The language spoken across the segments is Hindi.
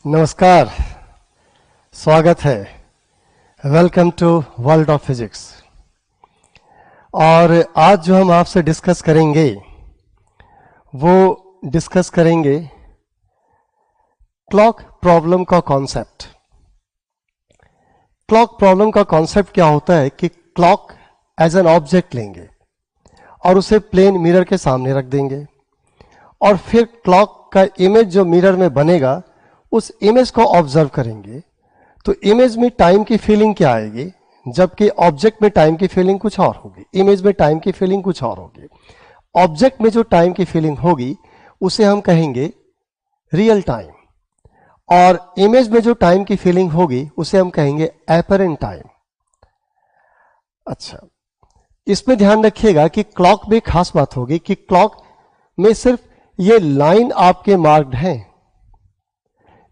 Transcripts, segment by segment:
नमस्कार, स्वागत है। Welcome to world of physics. और आज जो हम आपसे डिस्कस करेंगे वो डिस्कस करेंगे क्लॉक प्रॉब्लम का कॉन्सेप्ट। क्लॉक प्रॉब्लम का कॉन्सेप्ट क्या होता है कि क्लॉक एज एन ऑब्जेक्ट लेंगे और उसे प्लेन मिरर के सामने रख देंगे और फिर क्लॉक का इमेज जो मिरर में बनेगा उस इमेज को ऑब्जर्व करेंगे। तो इमेज में टाइम की फीलिंग क्या आएगी, जबकि ऑब्जेक्ट में टाइम की फीलिंग कुछ और होगी। इमेज में टाइम की फीलिंग कुछ और होगी। ऑब्जेक्ट में जो टाइम की फीलिंग होगी उसे हम कहेंगे रियल टाइम, और इमेज में जो टाइम की फीलिंग होगी उसे हम कहेंगे एपरेंट टाइम। अच्छा, इसमें ध्यान रखिएगा कि क्लॉक में खास बात होगी कि क्लॉक में सिर्फ ये लाइन आपके मार्क्ड हैं,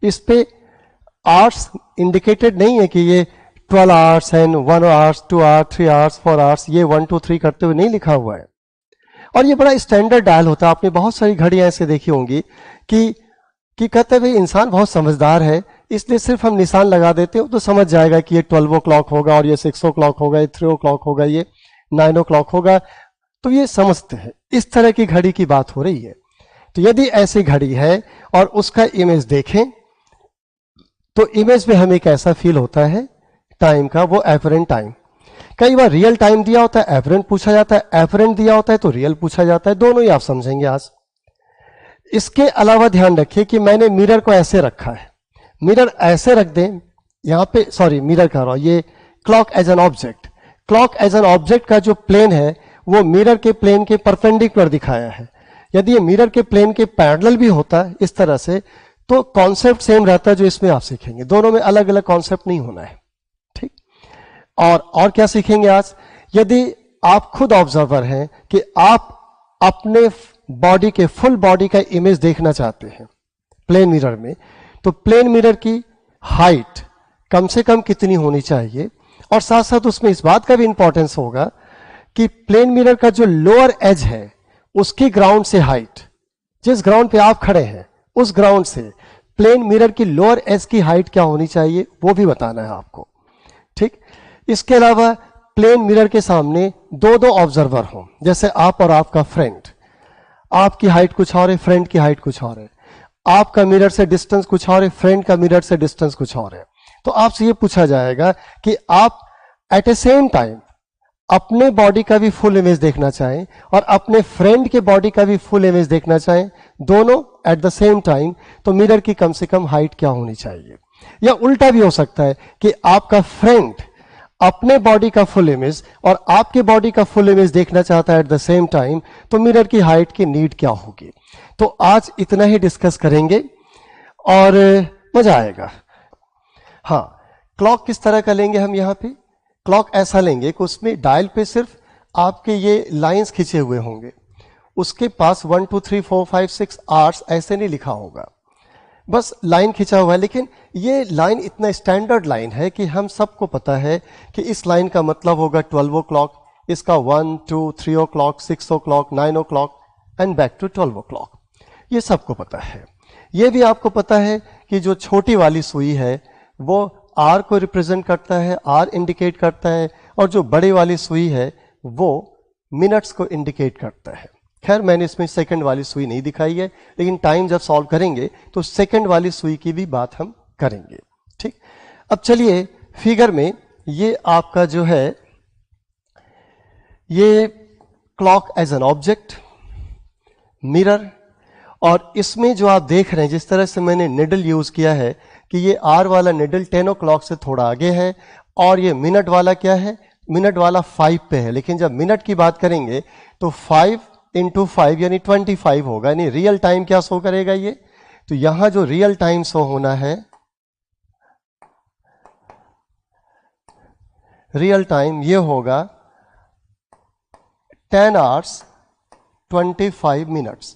इस पे आवर्स इंडिकेटेड नहीं है कि ये 12 आवर्स हैं, 1 आवर्स, 2 आवर्स, 3 आवर्स, 4 आवर्स, ये 1 2 3 करते हुए नहीं लिखा हुआ है। और ये बड़ा स्टैंडर्ड डायल होता है। आपने बहुत सारी घड़ियां ऐसे देखी होंगी कि कहते हैं भाई इंसान बहुत समझदार है, इसलिए सिर्फ हम निशान लगा देते हो तो समझ जाएगा कि ये 12 o'clock होगा और ये 6 o'clock होगा, ये 3 o'clock होगा, ये 9 o'clock होगा। तो ये समझते हैं। इस तरह की घड़ी की बात हो रही है। तो यदि ऐसी घड़ी है और उसका इमेज देखें तो इमेज में हमें कैसा फील होता है टाइम का, वो एपरेंट टाइम। कई बार रियल टाइम दिया होता है, एपरेंट पूछा जाता है, एपरेंट दिया होता है तो रियल पूछा जाता है। दोनों ही आप समझेंगे आज। इसके अलावा ध्यान रखिए कि मैंने मिरर को ऐसे रखा है। मिरर ऐसे रख दें यहां पे, सॉरी मिरर कर रहा हूं, ये clock as an object. Clock as an object का जो प्लेन है वो मिरर के प्लेन के परपेंडिकुलर दिखाया है। यदि ये मिरर के प्लेन के पैरेलल भी होता है इस तरह से तो कॉन्सेप्ट सेम रहता है जो इसमें आप सीखेंगे। दोनों में अलग अलग कॉन्सेप्ट नहीं होना है, ठीक। और क्या सीखेंगे आज? यदि आप खुद ऑब्जर्वर हैं कि आप अपने बॉडी के फुल बॉडी का इमेज देखना चाहते हैं प्लेन मिरर में, तो प्लेन मिरर की हाइट कम से कम कितनी होनी चाहिए, और साथ साथ उसमें इस बात का भी इंपॉर्टेंस होगा कि प्लेन मिरर का जो लोअर एज है उसकी ग्राउंड से हाइट, जिस ग्राउंड पे आप खड़े हैं उस ग्राउंड से प्लेन मिरर की लोअर एज की हाइट क्या होनी चाहिए वो भी बताना है आपको, ठीक। इसके अलावा प्लेन मिरर के सामने दो दो ऑब्जर्वर हों, जैसे आप और आपका फ्रेंड। आपकी हाइट कुछ और है, फ्रेंड की हाइट कुछ और है। आपका मिरर से डिस्टेंस कुछ और है, फ्रेंड का मिरर से डिस्टेंस कुछ और है। तो आपसे ये पूछा जाएगा कि आप एट ए सेम टाइम अपने बॉडी का भी फुल इमेज देखना चाहें और अपने फ्रेंड के बॉडी का भी फुल इमेज देखना चाहें, दोनों एट द सेम टाइम, तो मिरर की कम से कम हाइट क्या होनी चाहिए। या उल्टा भी हो सकता है कि आपका फ्रेंड अपने बॉडी का फुल इमेज और आपके बॉडी का फुल इमेज देखना चाहता है एट द सेम टाइम, तो मिरर की हाइट की नीड क्या होगी। तो आज इतना ही डिस्कस करेंगे और मजा आएगा। हाँ, क्लॉक किस तरह का लेंगे हम यहाँ पे? क्लॉक ऐसा लेंगे कि उसमें डायल पे सिर्फ आपके ये लाइंस खींचे हुए होंगे, उसके पास 1 2 3 4 5 6 आवर्स ऐसे नहीं लिखा होगा, बस लाइन खींचा हुआ है। लेकिन ये लाइन इतना स्टैंडर्ड लाइन है कि हम सबको पता है कि इस लाइन का मतलब होगा 12 o'clock, इसका 1 2 3 o'clock, 6 o'clock, 9 o'clock and back to 12 o'clock। ये सबको पता है। ये भी आपको पता है कि जो छोटी वाली सुई है वो आर को रिप्रेजेंट करता है, आर इंडिकेट करता है, और जो बड़ी वाली सुई है वो मिनट्स को इंडिकेट करता है। खैर मैंने इसमें सेकंड वाली सुई नहीं दिखाई है, लेकिन टाइम जब सॉल्व करेंगे तो सेकंड वाली सुई की भी बात हम करेंगे, ठीक। अब चलिए फिगर में ये आपका जो है ये clock as an object, mirror, और इसमें जो आप देख रहे हैं जिस तरह से मैंने निडल यूज किया है कि ये आर वाला निडल 10 o'clock से थोड़ा आगे है और ये मिनट वाला क्या है, मिनट वाला 5 पे है। लेकिन जब मिनट की बात करेंगे तो 5 into 5 यानी 25 होगा, यानी रियल टाइम क्या शो करेगा ये। तो यहां जो रियल टाइम शो होना है, रियल टाइम ये होगा 10 hours 25 minutes।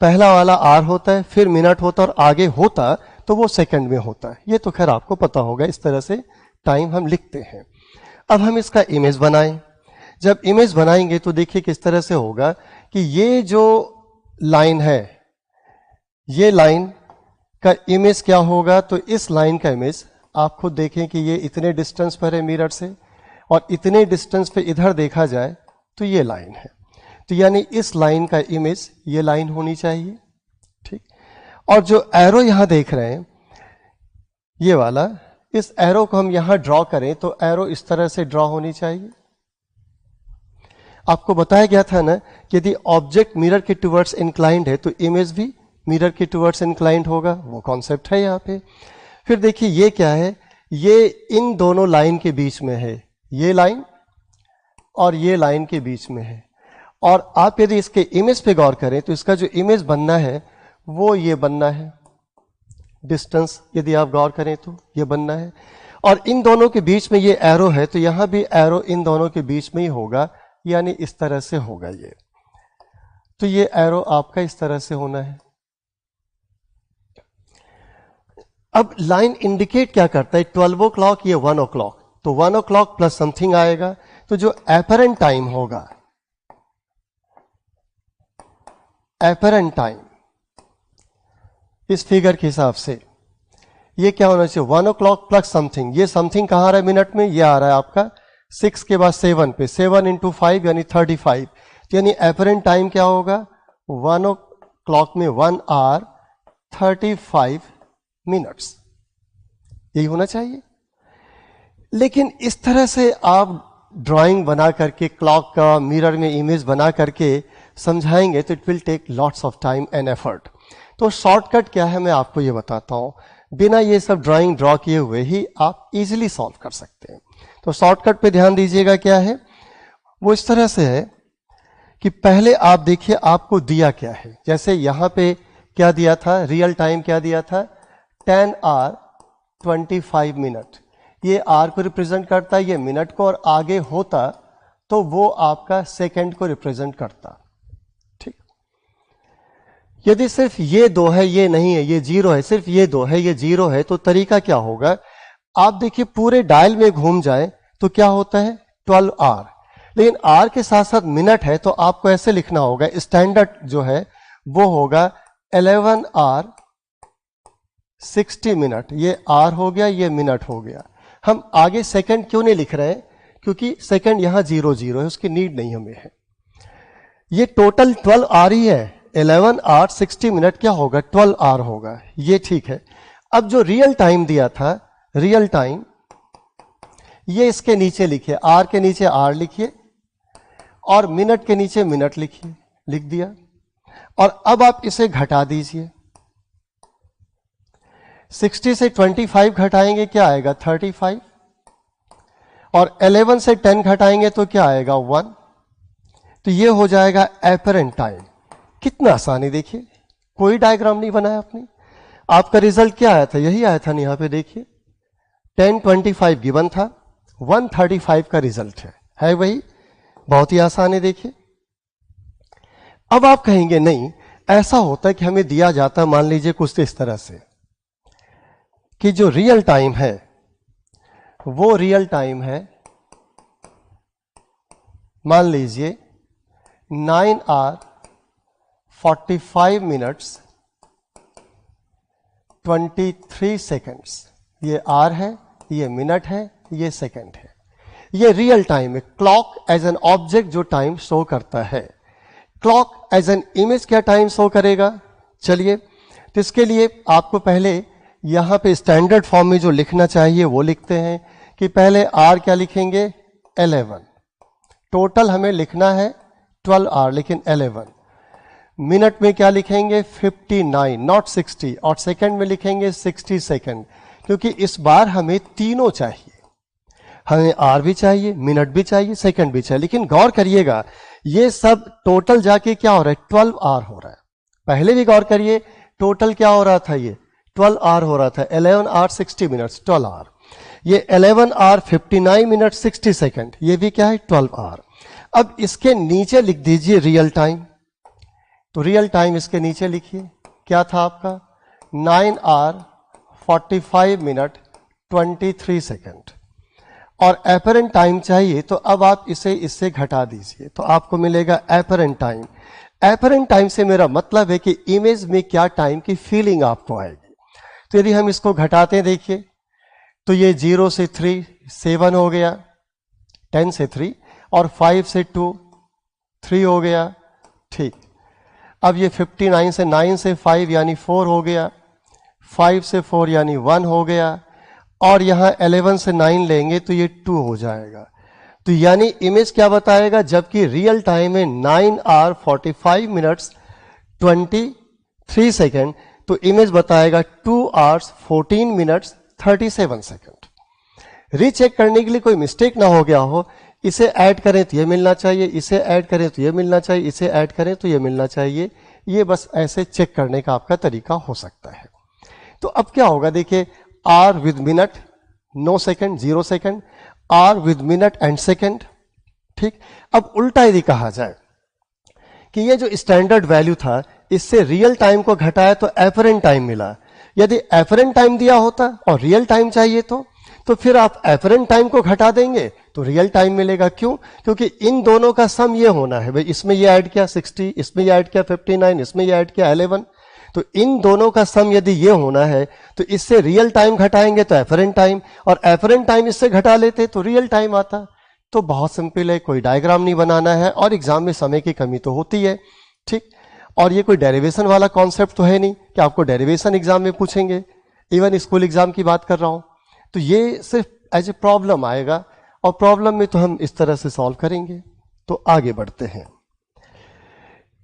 पहला वाला आर होता है, फिर मिनट होता है, और आगे होता तो वो सेकंड में होता है। ये तो खैर आपको पता होगा, इस तरह से टाइम हम लिखते हैं। अब हम इसका इमेज बनाएं। जब इमेज बनाएंगे तो देखिए किस तरह से होगा कि ये जो लाइन है, ये लाइन का इमेज क्या होगा, तो इस लाइन का इमेज आप खुद देखें कि ये इतने डिस्टेंस पर है मिरर से, और इतने डिस्टेंस पे इधर देखा जाए तो ये लाइन है, तो यानी इस लाइन का इमेज ये लाइन होनी चाहिए, ठीक। और जो एरो यहां देख रहे हैं ये वाला, इस एरो को हम यहां ड्रॉ करें तो एरो इस तरह से ड्रॉ होनी चाहिए। आपको बताया गया था ना कि यदि ऑब्जेक्ट मिरर के टुवर्ड्स इंक्लाइंड है तो इमेज भी मिरर के टुवर्ड्स इंक्लाइंड होगा, वो कॉन्सेप्ट है यहाँ पे। फिर देखिए ये क्या है, ये इन दोनों लाइन के बीच में है, ये लाइन और ये लाइन के बीच में है, और आप यदि इसके इमेज पे गौर करें तो इसका जो इमेज बनना है वो ये बनना है, डिस्टेंस यदि आप गौर करें तो ये बनना है, और इन दोनों के बीच में ये एरो है तो यहां भी एरो इन दोनों के बीच में ही होगा, यानी इस तरह से होगा ये। तो ये एरो आपका इस तरह से होना है। अब लाइन इंडिकेट क्या करता है, 12 o'clock ये 1 o'clock, तो 1 o'clock प्लस समथिंग आएगा, तो जो एपरेंट टाइम होगा, एपरेंट टाइम इस फिगर के हिसाब से ये क्या होना चाहिए, 1 o'clock प्लस समथिंग। ये समथिंग कहां आ रहा है मिनट में, ये आ रहा है आपका 6 के बाद 7 पे, 7 into 5 यानी 35, यानी एपरेंट टाइम क्या होगा, 1 o'clock में 1 hour 35 मिनट्स, यही होना चाहिए। लेकिन इस तरह से आप ड्राइंग बना करके क्लॉक का मिरर में इमेज बना करके समझाएंगे तो it will take lots of time and effort. तो शॉर्टकट क्या है मैं आपको ये बताता हूं, बिना ये सब ड्राइंग ड्रॉ किए हुए ही आप इजीली सॉल्व कर सकते हैं। तो शॉर्टकट पे ध्यान दीजिएगा, क्या है वो इस तरह से है कि पहले आप देखिए आपको दिया क्या है, जैसे यहां पे क्या दिया था, रियल टाइम क्या दिया था, 10 hour 25 मिनट, ये आर को रिप्रेजेंट करता है, ये मिनट को, और आगे होता तो वो आपका सेकंड को रिप्रेजेंट करता, ठीक। यदि सिर्फ ये दो है, ये नहीं है, ये जीरो है, सिर्फ ये दो है, ये जीरो है, तो तरीका क्या होगा, आप देखिए पूरे डायल में घूम जाए तो क्या होता है 12 hour, लेकिन आर के साथ साथ मिनट है तो आपको ऐसे लिखना होगा, स्टैंडर्ड जो है वो होगा 11 hour 60 मिनट, ये आर हो गया, ये मिनट हो गया। हम आगे सेकंड क्यों नहीं लिख रहे हैं, क्योंकि सेकंड यहां 0 है, उसकी नीड नहीं हमें है। ये टोटल 12 hour ही है, 11 hour 60 मिनट क्या होगा, 12 hour होगा, ये ठीक है। अब जो रियल टाइम दिया था, रियल टाइम ये इसके नीचे लिखिए, आर के नीचे आर लिखिए और मिनट के नीचे मिनट लिखिए, लिख दिया। और अब आप इसे घटा दीजिए, 60 से 25 घटाएंगे क्या आएगा 35, और 11 से 10 घटाएंगे तो क्या आएगा 1, तो ये हो जाएगा एपरेंट टाइम। कितना आसानी, देखिए कोई डायग्राम नहीं बनाया आपने, आपका रिजल्ट क्या आया था, यही आया था ना, यहां पे देखिए 1025 गिवन था, 135 का रिजल्ट है वही, बहुत ही आसान है। देखिए अब आप कहेंगे नहीं, ऐसा होता है कि हमें दिया जाता, मान लीजिए कुछ इस तरह से कि जो रियल टाइम है वो रियल टाइम है, मान लीजिए 9 hour 45 minutes 23 seconds, ये आर है, ये मिनट है, ये सेकंड है, ये रियल टाइम है। क्लॉक एज एन ऑब्जेक्ट जो टाइम शो करता है, क्लॉक एज एन इमेज क्या टाइम शो करेगा। चलिए, तो इसके लिए आपको पहले यहां पे स्टैंडर्ड फॉर्म में जो लिखना चाहिए वो लिखते हैं कि पहले आर क्या लिखेंगे 11, टोटल हमें लिखना है 12 hour लेकिन 11, मिनट में क्या लिखेंगे 59 नॉट 60, और सेकंड में लिखेंगे 60 सेकंड, क्योंकि इस बार हमें तीनों चाहिए, हमें आर भी चाहिए, मिनट भी चाहिए, सेकंड भी चाहिए। लेकिन गौर करिएगा ये सब टोटल जाके क्या हो रहा है 12 hour हो रहा है। पहले भी गौर करिए टोटल क्या हो रहा था, ये 12 hour हो रहा था, 11 hour 60 minutes 12 hour, ये 11 hour 59 minutes 60 सेकंड, ये भी क्या है 12 hour। अब इसके नीचे लिख दीजिए रियल टाइम, तो रियल टाइम इसके नीचे लिखिए, क्या था आपका 9 hour 45 minute 23 सेकंड, और एपरेंट टाइम चाहिए, तो अब आप इसे इससे घटा दीजिए, तो आपको मिलेगा एपरेंट टाइम। एपरेंट टाइम से मेरा मतलब है कि इमेज में क्या टाइम की फीलिंग आपको आएगी। तो यदि हम इसको घटाते हैं, देखिए, तो ये 0 से 3 7 हो गया, 10 से 3, और 5 से 2 3 हो गया, ठीक। अब ये 59 से 9 से 5 यानी 4 हो गया, 5 से 4 यानी 1 हो गया, और यहां 11 से 9 लेंगे तो ये 2 हो जाएगा। तो यानी इमेज क्या बताएगा, जबकि रियल टाइम है 9 आवर 45 मिनट्स 23 सेकेंड, तो इमेज बताएगा 2 आवर्स 14 मिनट्स 37 सेकेंड। रीचेक करने के लिए कोई मिस्टेक ना हो गया हो, इसे ऐड करें तो ये मिलना चाहिए, इसे ऐड करें तो ये मिलना चाहिए, इसे ऐड करें तो ये मिलना चाहिए। ये बस ऐसे चेक करने का आपका तरीका हो सकता है। तो अब क्या होगा, देखिए, hour with minute, no second, 0 second, hour with minute and second, ठीक। अब उल्टा यदि कहा जाए कि ये जो स्टैंडर्ड वैल्यू था, इससे रियल टाइम को घटाया तो एपरेंट टाइम मिला। यदि एपरेंट टाइम दिया होता और रियल टाइम चाहिए तो फिर आप एपरेंट टाइम को घटा देंगे तो रियल टाइम मिलेगा। क्यों? क्योंकि इन दोनों का सम ये होना है, भाई इसमें ये ऐड किया 60, इसमें ये ऐड किया 59, इसमें ये ऐड किया 11, तो इन दोनों का सम यदि ये होना है तो इससे रियल टाइम घटाएंगे तो एपरेंट टाइम, और एपरेंट टाइम इससे घटा लेते तो रियल टाइम आता। तो बहुत सिंपल है, कोई डायग्राम नहीं बनाना है, और एग्जाम में समय की कमी तो होती है, ठीक। और ये कोई डेरिवेशन वाला कॉन्सेप्ट तो है नहीं कि आपको डेरिवेशन एग्जाम में पूछेंगे, इवन स्कूल एग्जाम की बात कर रहा हूं। तो ये सिर्फ एज ए प्रॉब्लम आएगा, और प्रॉब्लम में तो हम इस तरह से सॉल्व करेंगे। तो आगे बढ़ते हैं।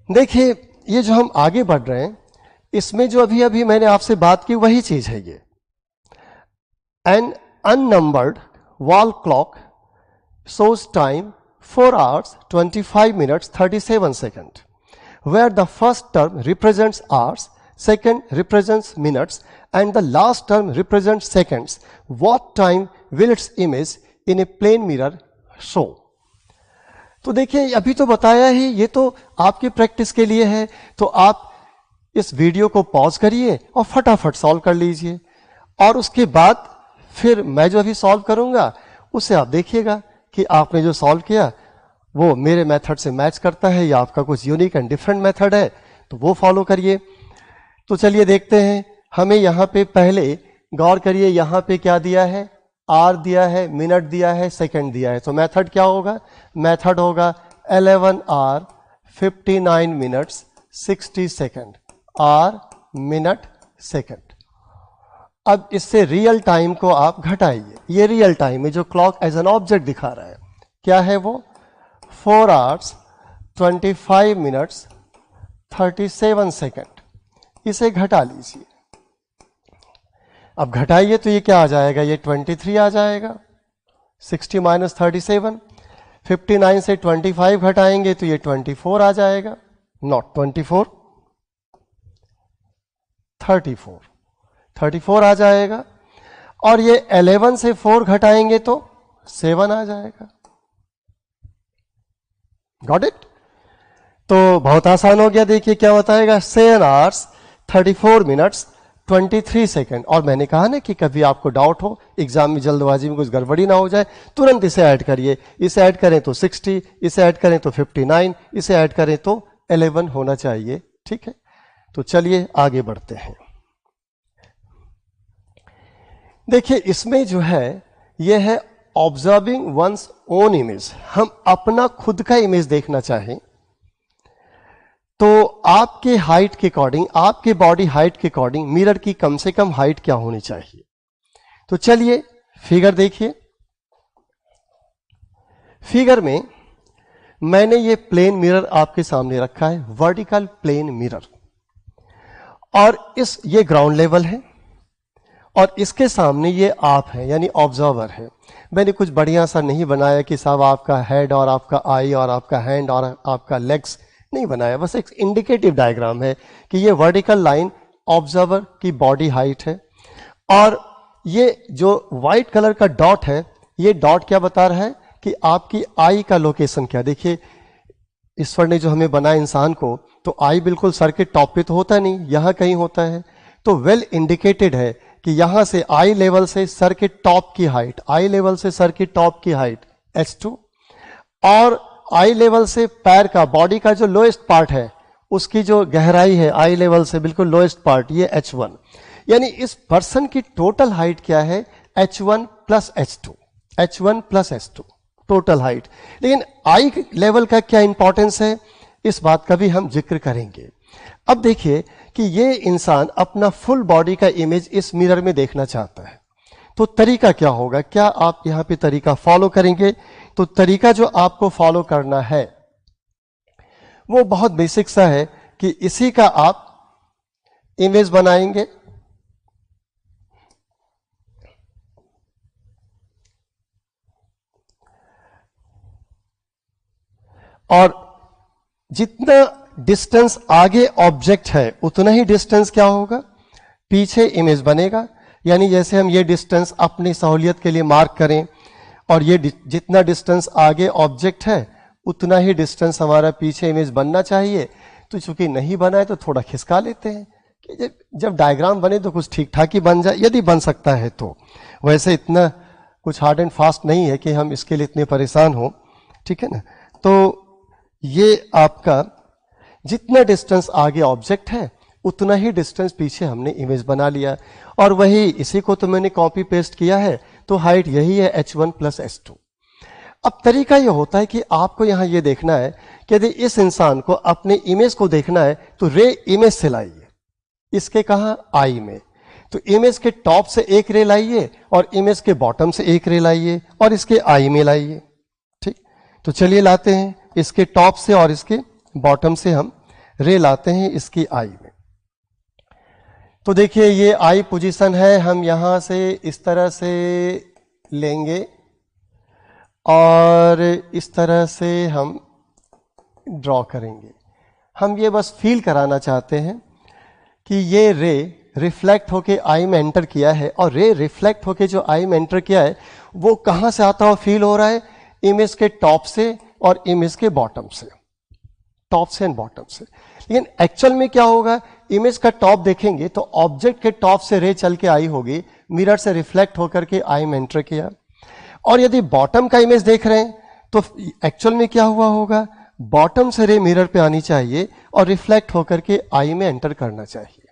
देखिए, ये जो हम आगे बढ़ रहे हैं, इसमें जो अभी अभी मैंने आपसे बात की वही चीज है ये। An unnumbered wall clock shows time 4 hours 25 minutes 37 seconds, where the first term represents hours, second represents minutes, and the last term represents seconds. What time will its image in a plane mirror show? तो देखिए, अभी तो बताया ही, ये तो आपकी प्रैक्टिस के लिए है। तो आप इस वीडियो को पॉज करिए और फटाफट सॉल्व कर लीजिए, और उसके बाद फिर मैं जो अभी सॉल्व करूंगा उसे आप देखिएगा कि आपने जो सॉल्व किया वो मेरे मेथड से मैच करता है या आपका कुछ यूनिक एंड डिफरेंट मेथड है, तो वो फॉलो करिए। तो चलिए देखते हैं। हमें यहां पे पहले गौर करिए, यहां पे क्या दिया है, आर दिया है, मिनट दिया है, सेकंड दिया है। तो मेथड क्या होगा, मेथड होगा 11 hour 59 minutes 60 second, hour minute second. अब इससे रियल टाइम को आप घटाइए। ये रियल टाइम है जो क्लॉक एज एन ऑब्जेक्ट दिखा रहा है, क्या है वो, 4 आवर्स 25 मिनट्स 37 सेकेंड। इसे घटा लीजिए। अब घटाइए तो ये क्या आ जाएगा, ये 23 आ जाएगा, 60 माइनस 37, 59 से 25 घटाएंगे तो ये 24 आ जाएगा, नॉट 24, 34 आ जाएगा, और ये 11 से 4 घटाएंगे तो 7 आ जाएगा। Got it? तो बहुत आसान हो गया। देखिए क्या बताएगा, 7 आवर्स 34 मिनट्स 23 सेकेंड। और मैंने कहा ना कि कभी आपको डाउट हो, एग्जाम में जल्दबाजी में कुछ गड़बड़ी ना हो जाए, तुरंत इसे ऐड करिए। इसे ऐड करें तो 60, इसे ऐड करें तो 59, इसे ऐड करें तो 11 होना चाहिए, ठीक है। तो चलिए आगे बढ़ते हैं। देखिए, इसमें जो है यह है ऑब्जर्विंग वंस ओन इमेज। हम अपना खुद का इमेज देखना चाहें तो आपके हाइट के अकॉर्डिंग, आपके बॉडी हाइट के अकॉर्डिंग मिरर की कम से कम हाइट क्या होनी चाहिए। तो चलिए फिगर देखिए। फिगर में मैंने ये प्लेन मिरर आपके सामने रखा है, वर्टिकल प्लेन मिरर, और ये ग्राउंड लेवल है, और इसके सामने ये आप हैं, यानी ऑब्जर्वर है। मैंने कुछ बढ़िया सा नहीं बनाया कि साहब आपका हेड और आपका आई और आपका हैंड और आपका लेग्स नहीं बनाया, बस एक इंडिकेटिव डायग्राम है कि ये वर्टिकल लाइन ऑब्जर्वर की बॉडी हाइट है। और ये जो व्हाइट कलर का डॉट है, ये डॉट क्या बता रहा है कि आपकी आई का लोकेशन क्या। देखिए, ईश्वर ने जो हमें बनाया इंसान को, तो आई बिल्कुल सर के टॉप पे तो होता नहीं, यहां कहीं होता है। तो वेल इंडिकेटेड है कि यहां से आई लेवल से सर के टॉप की हाइट, आई लेवल से सर की टॉप की हाइट h2, और आई लेवल से पैर का, बॉडी का जो लोएस्ट पार्ट है उसकी जो गहराई है आई लेवल से बिल्कुल लोएस्ट पार्ट, ये h1। यानी इस पर्सन की टोटल हाइट क्या है, h1 plus h2, h1 plus h2 total height. लेकिन आई लेवल का क्या इंपॉर्टेंस है, इस बात का भी हम जिक्र करेंगे। अब देखिए कि ये इंसान अपना फुल बॉडी का इमेज इस मिरर में देखना चाहता है, तो तरीका क्या होगा, क्या आप यहां पे तरीका फॉलो करेंगे? तो तरीका जो आपको फॉलो करना है वो बहुत बेसिक सा है कि इसी का आप इमेज बनाएंगे, और जितना डिस्टेंस आगे ऑब्जेक्ट है उतना ही डिस्टेंस क्या होगा, पीछे इमेज बनेगा। यानी जैसे हम ये डिस्टेंस अपनी सहूलियत के लिए मार्क करें, और ये जितना डिस्टेंस आगे ऑब्जेक्ट है उतना ही डिस्टेंस हमारा पीछे इमेज बनना चाहिए। तो चूंकि नहीं बना है तो थोड़ा खिसका लेते हैं कि जब डायग्राम बने तो कुछ ठीक ठाक ही बन जाए, यदि बन सकता है तो। वैसे इतना कुछ हार्ड एंड फास्ट नहीं है कि हम इसके लिए इतने परेशान हो, ठीक है ना। तो ये आपका जितना डिस्टेंस आगे ऑब्जेक्ट है उतना ही डिस्टेंस पीछे हमने इमेज बना लिया, और वही इसी को तो मैंने कॉपी पेस्ट किया है, तो हाइट यही है h1 प्लस h2। अब तरीका यह होता है कि आपको यहां यह देखना है कि यदि इस इंसान को अपने इमेज को देखना है तो रे इमेज से लाइए, इसके कहा आई में, तो इमेज के टॉप से एक रे लाइए और इमेज के बॉटम से एक रे लाइए और इसके आई में लाइए। ठीक, तो चलिए लाते हैं, इसके टॉप से और इसके बॉटम से हम रे लाते हैं इसकी आई में। तो देखिए ये आई पोजीशन है, हम यहां से इस तरह से लेंगे और इस तरह से हम ड्रॉ करेंगे। हम ये बस फील कराना चाहते हैं कि ये रे रिफ्लेक्ट होके आई में एंटर किया है, और रे रिफ्लेक्ट होके जो आई में एंटर किया है वो कहां से आता हुआ फील हो रहा है, इमेज के टॉप से और इमेज के बॉटम से, टॉप से एंड बॉटम से। लेकिन एक्चुअल में क्या होगा, इमेज का टॉप देखेंगे तो ऑब्जेक्ट के टॉप से रे चल के आई होगी, मिरर से रिफ्लेक्ट होकर के आई में एंटर किया। और यदि बॉटम का इमेज देख रहे हैं तो एक्चुअल में क्या हुआ होगा, बॉटम से रे मिरर पे आनी चाहिए और रिफ्लेक्ट होकर के आई में एंटर करना चाहिए।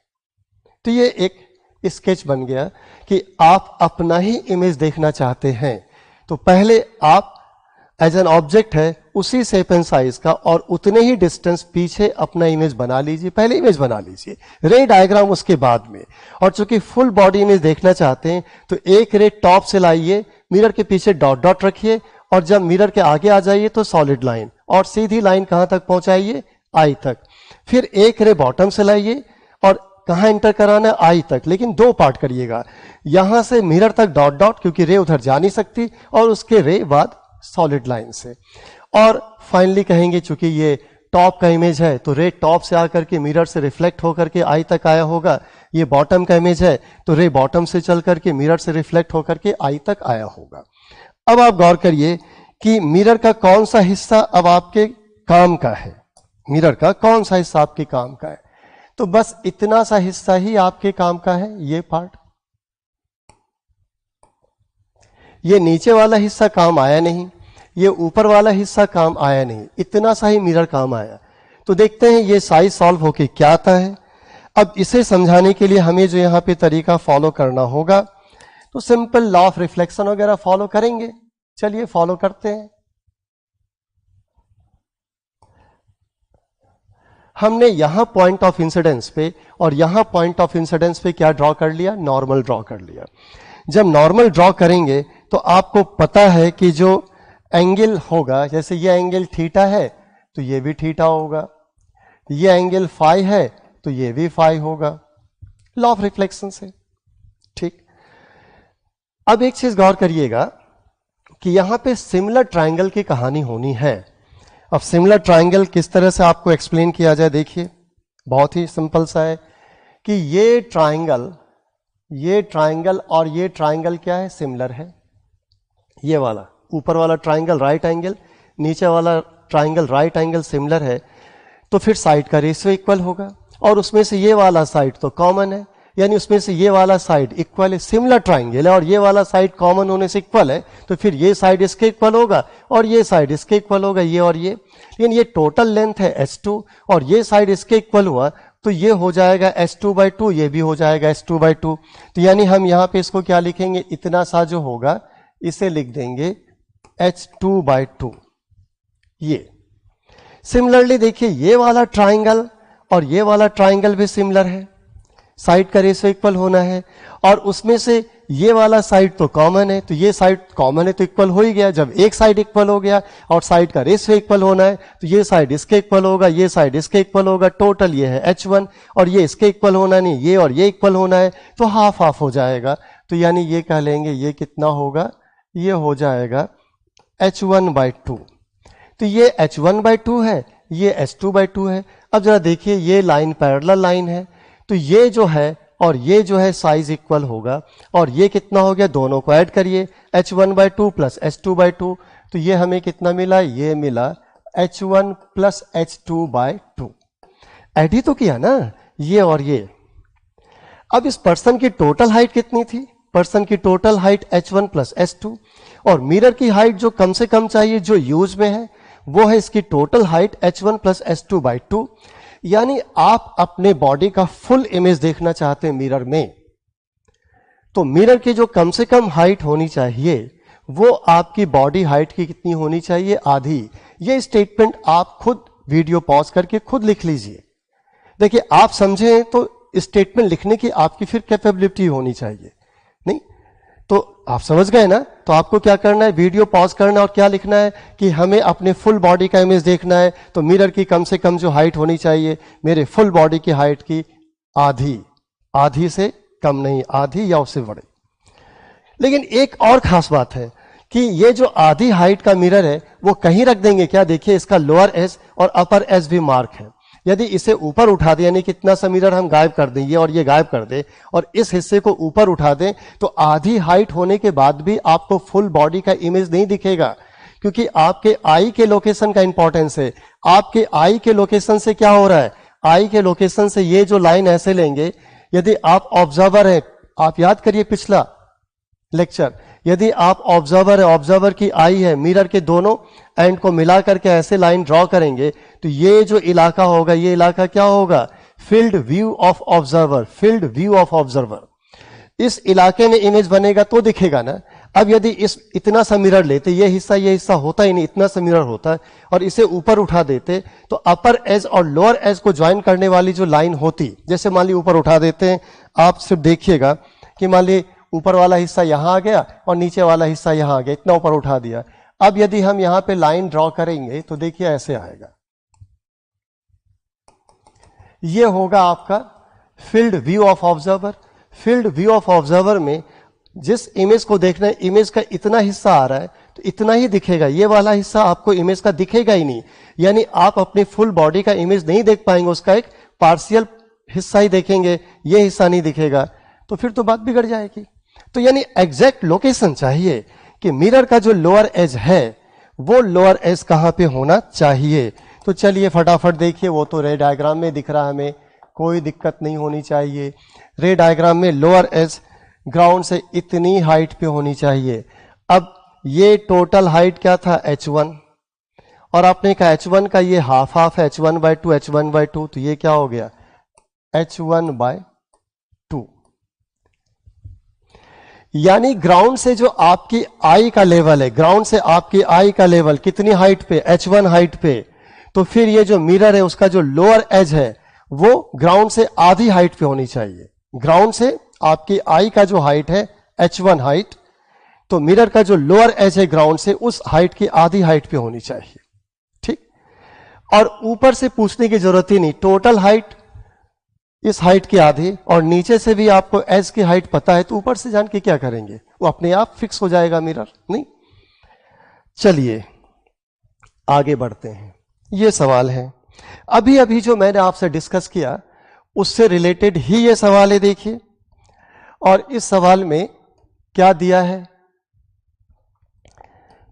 तो ये एक स्केच बन गया कि आप अपना ही इमेज देखना चाहते हैं, तो पहले आप एज एन ऑब्जेक्ट है उसी शेप एंड साइज का और उतने ही डिस्टेंस पीछे अपना इमेज बना लीजिए, पहले इमेज बना लीजिए, रे डायग्राम उसके बाद में। और चूंकि फुल बॉडी इमेज देखना चाहते हैं तो एक रे टॉप से लाइए, मिरर के पीछे डॉट डॉट रखिए, और जब मिरर के आगे आ जाइए तो सॉलिड लाइन, और सीधी लाइन कहां तक पहुंचाइए, आई तक। फिर एक रे बॉटम से लाइए और कहां एंटर कराना है, आई तक, लेकिन दो पार्ट करिएगा, यहां से मिरर तक डॉट डॉट, क्योंकि रे उधर जा नहीं सकती, और उसके रे बाद सॉलिड लाइन से। और फाइनली कहेंगे चूंकि ये टॉप का इमेज है तो रे टॉप से आकर के मिरर से रिफ्लेक्ट होकर के आई तक आया होगा, ये बॉटम का इमेज है तो रे बॉटम से चल करके मिरर से रिफ्लेक्ट होकर के आई तक आया होगा। अब आप गौर करिए कि मिरर का कौन सा हिस्सा अब आपके काम का है, मिरर का कौन सा हिस्सा आपके काम का है, तो बस इतना सा हिस्सा ही आपके काम का है, ये पार्ट। ये नीचे वाला हिस्सा काम आया नहीं, ये ऊपर वाला हिस्सा काम आया नहीं, इतना सा ही मिरर काम आया। तो देखते हैं ये साइज सॉल्व होके क्या आता है। अब इसे समझाने के लिए हमें जो यहां पे तरीका फॉलो करना होगा, तो सिंपल लॉ ऑफ रिफ्लेक्शन वगैरह फॉलो करेंगे। चलिए फॉलो करते हैं। हमने यहां पॉइंट ऑफ इंसिडेंस पे और यहां पॉइंट ऑफ इंसिडेंस पे क्या ड्रॉ कर लिया, नॉर्मल ड्रॉ कर लिया। जब नॉर्मल ड्रॉ करेंगे तो आपको पता है कि जो एंगल होगा, जैसे ये एंगल थीटा है तो ये भी थीटा होगा, ये एंगल फाई है तो ये भी फाई होगा, लॉ ऑफ रिफ्लेक्शन से। ठीक, अब एक चीज गौर करिएगा कि यहां पे सिमिलर ट्रायंगल की कहानी होनी है। अब सिमिलर ट्रायंगल किस तरह से आपको एक्सप्लेन किया जाए, देखिए बहुत ही सिंपल सा है कि ये ट्रायंगल और ये ट्रायंगल क्या है, सिमिलर है। ये वाला ऊपर वाला ट्रायंगल राइट एंगल, नीचे वाला ट्रायंगल राइट एंगल सिमिलर है, तो फिर साइड का रेशियो इक्वल होगा, और उसमें से ये वाला साइड तो कॉमन है, यानी उसमें से ये वाला साइड इक्वल है, सिमिलर ट्राइंगल है और ये वाला साइड कॉमन होने से इक्वल है, तो फिर ये साइड इसके इक्वल होगा और ये साइड इसके इक्वल होगा, ये और ये। लेकिन ये टोटल लेंथ है h2 और ये साइड इसके इक्वल हुआ तो ये हो जाएगा h2/2, ये भी हो जाएगा h2/2। तो यानी हम यहां पे इसको क्या लिखेंगे, इतना सा जो होगा इसे लिख देंगे h2/2। ये सिमिलरली देखिए ये वाला ट्राइंगल और ये वाला ट्राइंगल भी सिमिलर है, साइड का रेशियो इक्वल होना है और उसमें से ये वाला साइड तो कॉमन है, तो ये साइड कॉमन है तो इक्वल हो ही गया। जब एक साइड इक्वल हो गया और साइड का रेशियो इक्वल होना है तो ये साइड इसके इक्वल होगा, ये साइड इसके इक्वल होगा, टोटल ये है h1 और ये इसके इक्वल होना नहीं, ये और ये इक्वल होना है तो हाफ हाफ हो जाएगा। तो यानी ये कह लेंगे ये कितना होगा, ये हो जाएगा h1/2। तो ये h1/2 है, ये h2/2 है। अब जरा देखिए ये लाइन पैरेलल लाइन है तो ये जो है और ये जो है साइज इक्वल होगा और ये कितना हो गया, दोनों को ऐड करिए h1/2 प्लस h2/2, तो ये हमें कितना मिला, ये मिला h1 प्लस h2/2। ऐड ही तो किया ना ये और ये। अब इस पर्सन की टोटल हाइट कितनी थी, पर्सन की total height h1 plus h2 और मिरर की हाइट जो कम से कम चाहिए जो यूज में है वो है इसकी total height h1 plus h2/2। यानी आप अपने बॉडी का फुल इमेज देखना चाहते हैं मिरर में, तो मिरर की जो कम से कम हाइट होनी चाहिए वो आपकी बॉडी हाइट की कितनी होनी चाहिए, आधी। ये स्टेटमेंट आप खुद वीडियो पॉज करके खुद लिख लीजिए। देखिए आप समझें तो स्टेटमेंट लिखने की आपकी फिर कैपेबिलिटी होनी चाहिए, नहीं तो आप समझ गए ना। तो आपको क्या करना है, वीडियो पॉज करना और क्या लिखना है कि हमें अपने फुल बॉडी का इमेज देखना है, तो मिरर की कम से कम जो हाइट होनी चाहिए मेरे फुल बॉडी की हाइट की आधी, आधी से कम नहीं, आधी या उससे बड़े। लेकिन एक और खास बात है कि ये जो आधी हाइट का मिरर है वो कहीं रख देंगे क्या, देखिए इसका लोअर एज और अपर एज भी मार्क है। यदि इसे ऊपर उठा दें यानी कितना सा मिरर हम गायब कर दें, ये और ये गायब कर दें और इस हिस्से को ऊपर उठा दें तो आधी हाइट होने के बाद भी आपको फुल बॉडी का इमेज नहीं दिखेगा, क्योंकि आपके आई के लोकेशन का इंपॉर्टेंस है। आपके आई के लोकेशन से क्या हो रहा है, आई के लोकेशन से ये जो लाइन ऐसे लेंगे, यदि आप ऑब्जर्वर हैं, आप याद करिए पिछला लेक्चर, यदि आप ऑब्जर्वर है, ऑब्जर्वर की आई है, मिरर के दोनों एंड को मिला करके ऐसे लाइन ड्रॉ करेंगे तो ये जो इलाका होगा, ये इलाका क्या होगा, field view of observer, field view of observer. इस इलाके में इमेज बनेगा तो दिखेगा ना। अब यदि इस इतना सा मिरर लेते, ये हिस्सा होता ही नहीं, इतना सा मिरर होता है और इसे ऊपर उठा देते तो अपर एज और लोअर एज को ज्वाइन करने वाली जो लाइन होती, जैसे मान ली ऊपर उठा देते हैं, आप सिर्फ देखिएगा कि मान ली ऊपर वाला हिस्सा यहां आ गया और नीचे वाला हिस्सा यहां आ गया, इतना ऊपर उठा दिया। अब यदि हम यहां पे लाइन ड्रॉ करेंगे तो देखिए ऐसे आएगा, ये होगा आपका field view of observer. Field view of observer में जिस इमेज को देखना है, इमेज का इतना हिस्सा आ रहा है तो इतना ही दिखेगा, ये वाला हिस्सा आपको इमेज का दिखेगा ही नहीं। यानी आप अपने फुल बॉडी का इमेज नहीं देख पाएंगे, उसका एक पार्शियल हिस्सा ही देखेंगे, ये हिस्सा नहीं दिखेगा, तो फिर तो बात बिगड़ जाएगी। तो यानी एग्जैक्ट लोकेशन चाहिए कि मिरर का जो लोअर एज है वो लोअर एज कहां पे होना चाहिए। तो चलिए फटाफट देखिए, वो तो रे डायग्राम में दिख रहा है, हमें कोई दिक्कत नहीं होनी चाहिए। रे डायग्राम में लोअर एज ग्राउंड से इतनी हाइट पे होनी चाहिए। अब ये टोटल हाइट क्या था, h1, और आपने कहा h1 का ये हाफ हाफ है, h1/2, तो ये क्या हो गया, h1/2। यानी ग्राउंड से जो आपकी आई का लेवल है, ग्राउंड से आपकी आई का लेवल कितनी हाइट पे, h1 हाइट पे, तो फिर ये जो मिरर है उसका जो लोअर एज है वो ग्राउंड से आधी हाइट पे होनी चाहिए। ग्राउंड से आपकी आई का जो हाइट है h1 हाइट, तो मिरर का जो लोअर एज है ग्राउंड से उस हाइट की आधी हाइट पे होनी चाहिए, ठीक। और ऊपर से पूछने की जरूरत ही नहीं, टोटल हाइट इस हाइट की आधी और नीचे से भी आपको एज की हाइट पता है, तो ऊपर से जान के क्या करेंगे, वो अपने आप फिक्स हो जाएगा मिरर, नहीं। चलिए आगे बढ़ते हैं। ये सवाल है अभी अभी जो मैंने आपसे डिस्कस किया उससे रिलेटेड ही ये सवाल है, देखिए। और इस सवाल में क्या दिया है,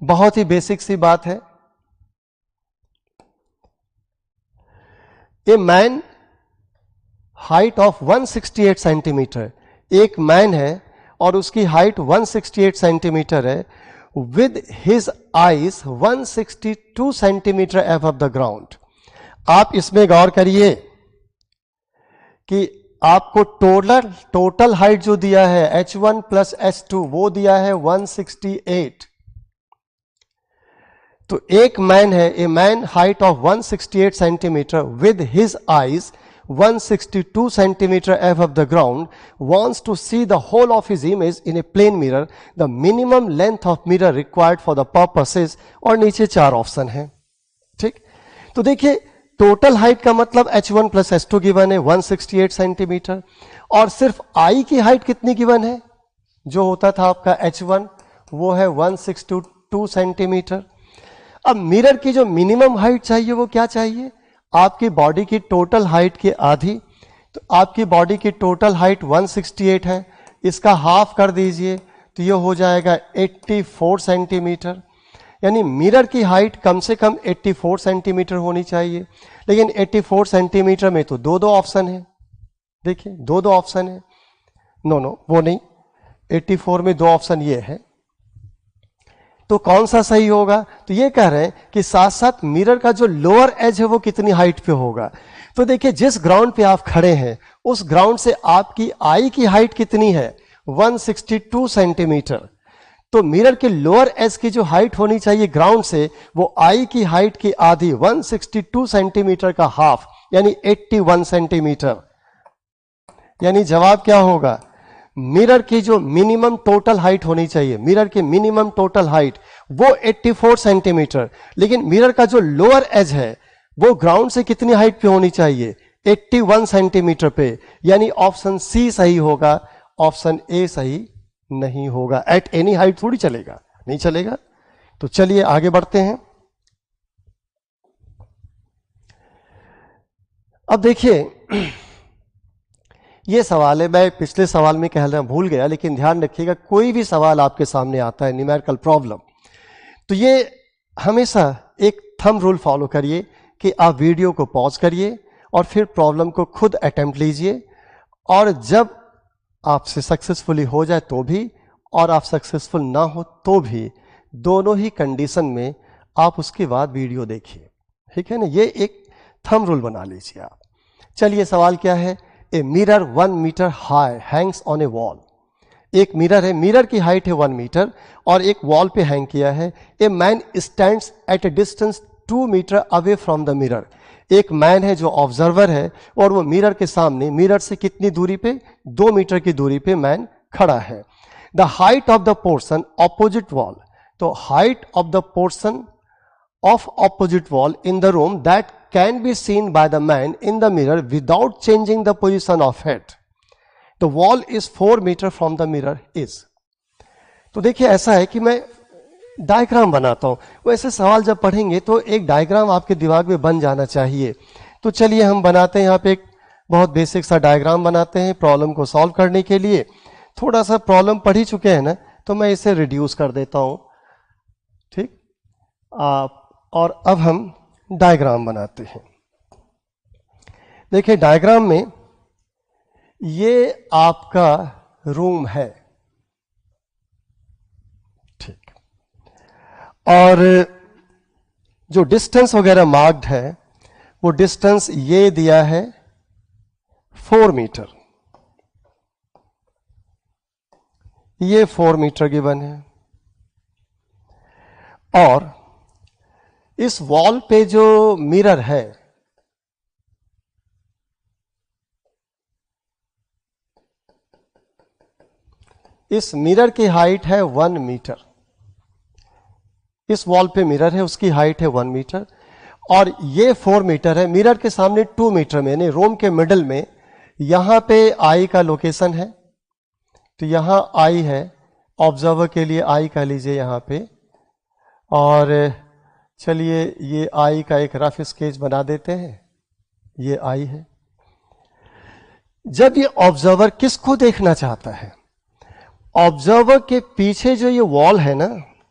बहुत ही बेसिक सी बात है। A man height of 168 centimetre, एक मैन है और उसकी हाइट 168 सेंटीमीटर है, with his eyes 162 centimetre above the ground. आप इसमें गौर करिए कि आपको टोटल हाइट जो दिया है h1 प्लस h2 वो दिया है 168। तो एक मैन है, a man height of 168 centimetre with his eyes 162 centimeter above the ground, wants to see the whole of his image in a plane mirror. The minimum length of mirror required for the purpose is, और नीचे 4 ऑप्शन है। ठीक, तो देखिए टोटल हाइट का मतलब h1 प्लस h2 गिवन है 168 सेंटीमीटर, और सिर्फ आई की हाइट कितनी गिवन है, जो होता था आपका h1 वो है 162 सेंटीमीटर। अब मिरर की जो मिनिमम हाइट चाहिए वो क्या चाहिए, आपकी बॉडी की टोटल हाइट की आधी। तो आपकी बॉडी की टोटल हाइट 168 है, इसका हाफ कर दीजिए तो ये हो जाएगा 84 सेंटीमीटर। यानी मिरर की हाइट कम से कम 84 सेंटीमीटर होनी चाहिए, लेकिन 84 सेंटीमीटर में तो दो ऑप्शन है। देखिए दो ऑप्शन है, नो वो नहीं, 84 में 2 ऑप्शन ये है, तो कौन सा सही होगा। तो ये कह रहे हैं कि साथ साथ मिरर का जो लोअर एज है वो कितनी हाइट पे होगा। तो देखिए जिस ग्राउंड पे आप खड़े हैं उस ग्राउंड से आपकी आई की हाइट कितनी है 162 सेंटीमीटर। तो मिरर के लोअर एज की जो हाइट होनी चाहिए ग्राउंड से वो आई की हाइट की आधी 162 सेंटीमीटर का हाफ यानी 81 सेंटीमीटर। यानी जवाब क्या होगा, मिरर की जो मिनिमम टोटल हाइट होनी चाहिए, मिरर की मिनिमम टोटल हाइट वो 84 सेंटीमीटर, लेकिन मिरर का जो लोअर एज है वो ग्राउंड से कितनी हाइट पे होनी चाहिए 81 सेंटीमीटर पे। यानी ऑप्शन सी सही होगा, ऑप्शन ए सही नहीं होगा। एट एनी हाइट थोड़ी चलेगा, नहीं चलेगा। तो चलिए आगे बढ़ते हैं। अब देखिए ये सवाल है, मैं पिछले सवाल में कह रहा भूल गया, लेकिन ध्यान रखिएगा कोई भी सवाल आपके सामने आता है न्यूमेरिकल प्रॉब्लम, तो ये हमेशा एक थंब रूल फॉलो करिए कि आप वीडियो को पॉज करिए और फिर प्रॉब्लम को खुद अटेम्प्ट लीजिए, और जब आपसे सक्सेसफुली हो जाए तो भी और आप सक्सेसफुल ना हो तो भी, दोनों ही कंडीशन में आप उसके बाद वीडियो देखिए, ठीक है ना। ये एक थंब रूल बना लीजिए आप। चलिए सवाल क्या है, a mirror 1 metre high hangs on a wall. एक मिरर है, मिरर की हाइट है 1 मीटर और एक वॉल पे हैंग किया है। A man stands at a distance 2 metre away from the mirror. एक मैन है जो ऑब्जर्वर है और वो मिरर के सामने, मिरर से कितनी दूरी पे, 2 मीटर की दूरी पे मैन खड़ा है। The height of the portion opposite wall, तो height of the portion of opposite wall in the room that can be seen by the man in the mirror without changing the position of head. The wall is 4 meter from the mirror is. तो देखिए ऐसा है कि मैं डायग्राम बनाता हूं, वैसे सवाल जब पढ़ेंगे तो एक डायग्राम आपके दिमाग में बन जाना चाहिए। तो चलिए हम बनाते हैं, यहाँ पे एक बहुत बेसिक सा डायग्राम बनाते हैं प्रॉब्लम को सॉल्व करने के लिए। थोड़ा सा प्रॉब्लम पढ़ ही चुके हैं ना, तो मैं इसे रिड्यूस कर देता हूं, ठीक। और अब हम डायग्राम बनाते हैं। देखिए डायग्राम में ये आपका रूम है, ठीक, और जो डिस्टेंस वगैरह मार्क्ड है वो डिस्टेंस ये दिया है 4 मीटर, ये 4 मीटर गिवन है। और इस वॉल पे जो मिरर है इस मिरर की हाइट है 1 मीटर। इस वॉल पे मिरर है, उसकी हाइट है 1 मीटर और ये 4 मीटर है। मिरर के सामने 2 मीटर में, यानी रूम के मिडल में यहां पे आई का लोकेशन है, तो यहां आई है, ऑब्जर्वर के लिए आई कह लीजिए यहां पे। और चलिए ये आई का एक रफ स्केच बना देते हैं, ये आई है। जब ये ऑब्जर्वर किसको देखना चाहता है, ऑब्जर्वर के पीछे जो ये वॉल है ना,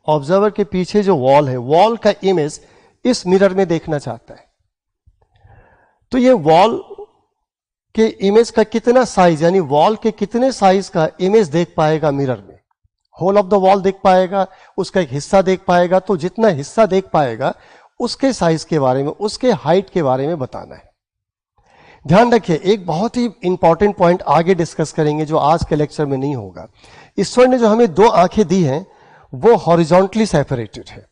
ऑब्जर्वर के पीछे जो वॉल है, वॉल का इमेज इस मिरर में देखना चाहता है। तो ये वॉल कि इमेज का कितना साइज, यानी वॉल के कितने साइज का इमेज देख पाएगा मिरर में। होल ऑफ द वॉल देख पाएगा, उसका एक हिस्सा देख पाएगा, तो जितना हिस्सा देख पाएगा उसके साइज के बारे में, उसके हाइट के बारे में बताना है। ध्यान रखिए, एक बहुत ही इंपॉर्टेंट पॉइंट आगे डिस्कस करेंगे जो आज के लेक्चर में नहीं होगा। ईश्वर ने जो हमें 2 आंखें दी हैं वो हॉरिजॉन्टली सेपरेटेड है।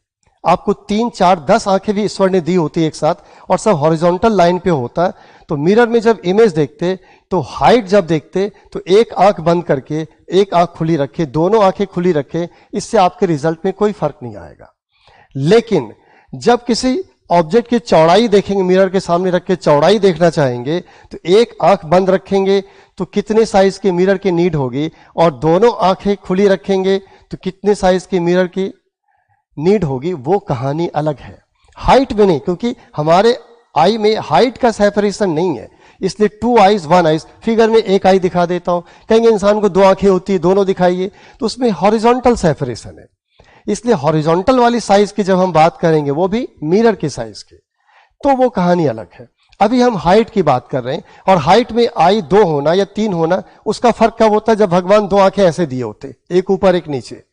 आपको 3, 4, 10 आंखें भी ईश्वर ने दी होती है एक साथ, और सब हॉरिजॉन्टल लाइन पे होता है। तो मिरर में जब इमेज देखते, तो हाइट जब देखते, तो एक आंख बंद करके एक आंख खुली रखे, दोनों आंखें खुली रखे, इससे आपके रिजल्ट में कोई फर्क नहीं आएगा। लेकिन जब किसी ऑब्जेक्ट की चौड़ाई देखेंगे, मिरर के सामने रख के चौड़ाई देखना चाहेंगे, तो एक आंख बंद रखेंगे तो कितने साइज के मिरर की नीड होगी, और दोनों आंखें खुली रखेंगे तो कितने साइज के मिरर की नीड होगी, वो कहानी अलग है। हाइट में नहीं, क्योंकि हमारे आई में हाइट का सेपरेशन नहीं है, इसलिए 2 आईज 1 आईज, फिगर में एक आई दिखा देता हूं। कहेंगे इंसान को 2 आंखें होती है, दोनों दिखाइए, तो उसमें हॉरिजॉन्टल सेपरेशन है। इसलिए हॉरिजॉन्टल वाली साइज की जब हम बात करेंगे, वो भी मिरर के साइज की, तो वो कहानी अलग है। अभी हम हाइट की बात कर रहे हैं, और हाइट में आई 2 होना या 3 होना, उसका फर्क कब होता है? जब भगवान 2 आंखें ऐसे दिए होते, एक ऊपर एक नीचे,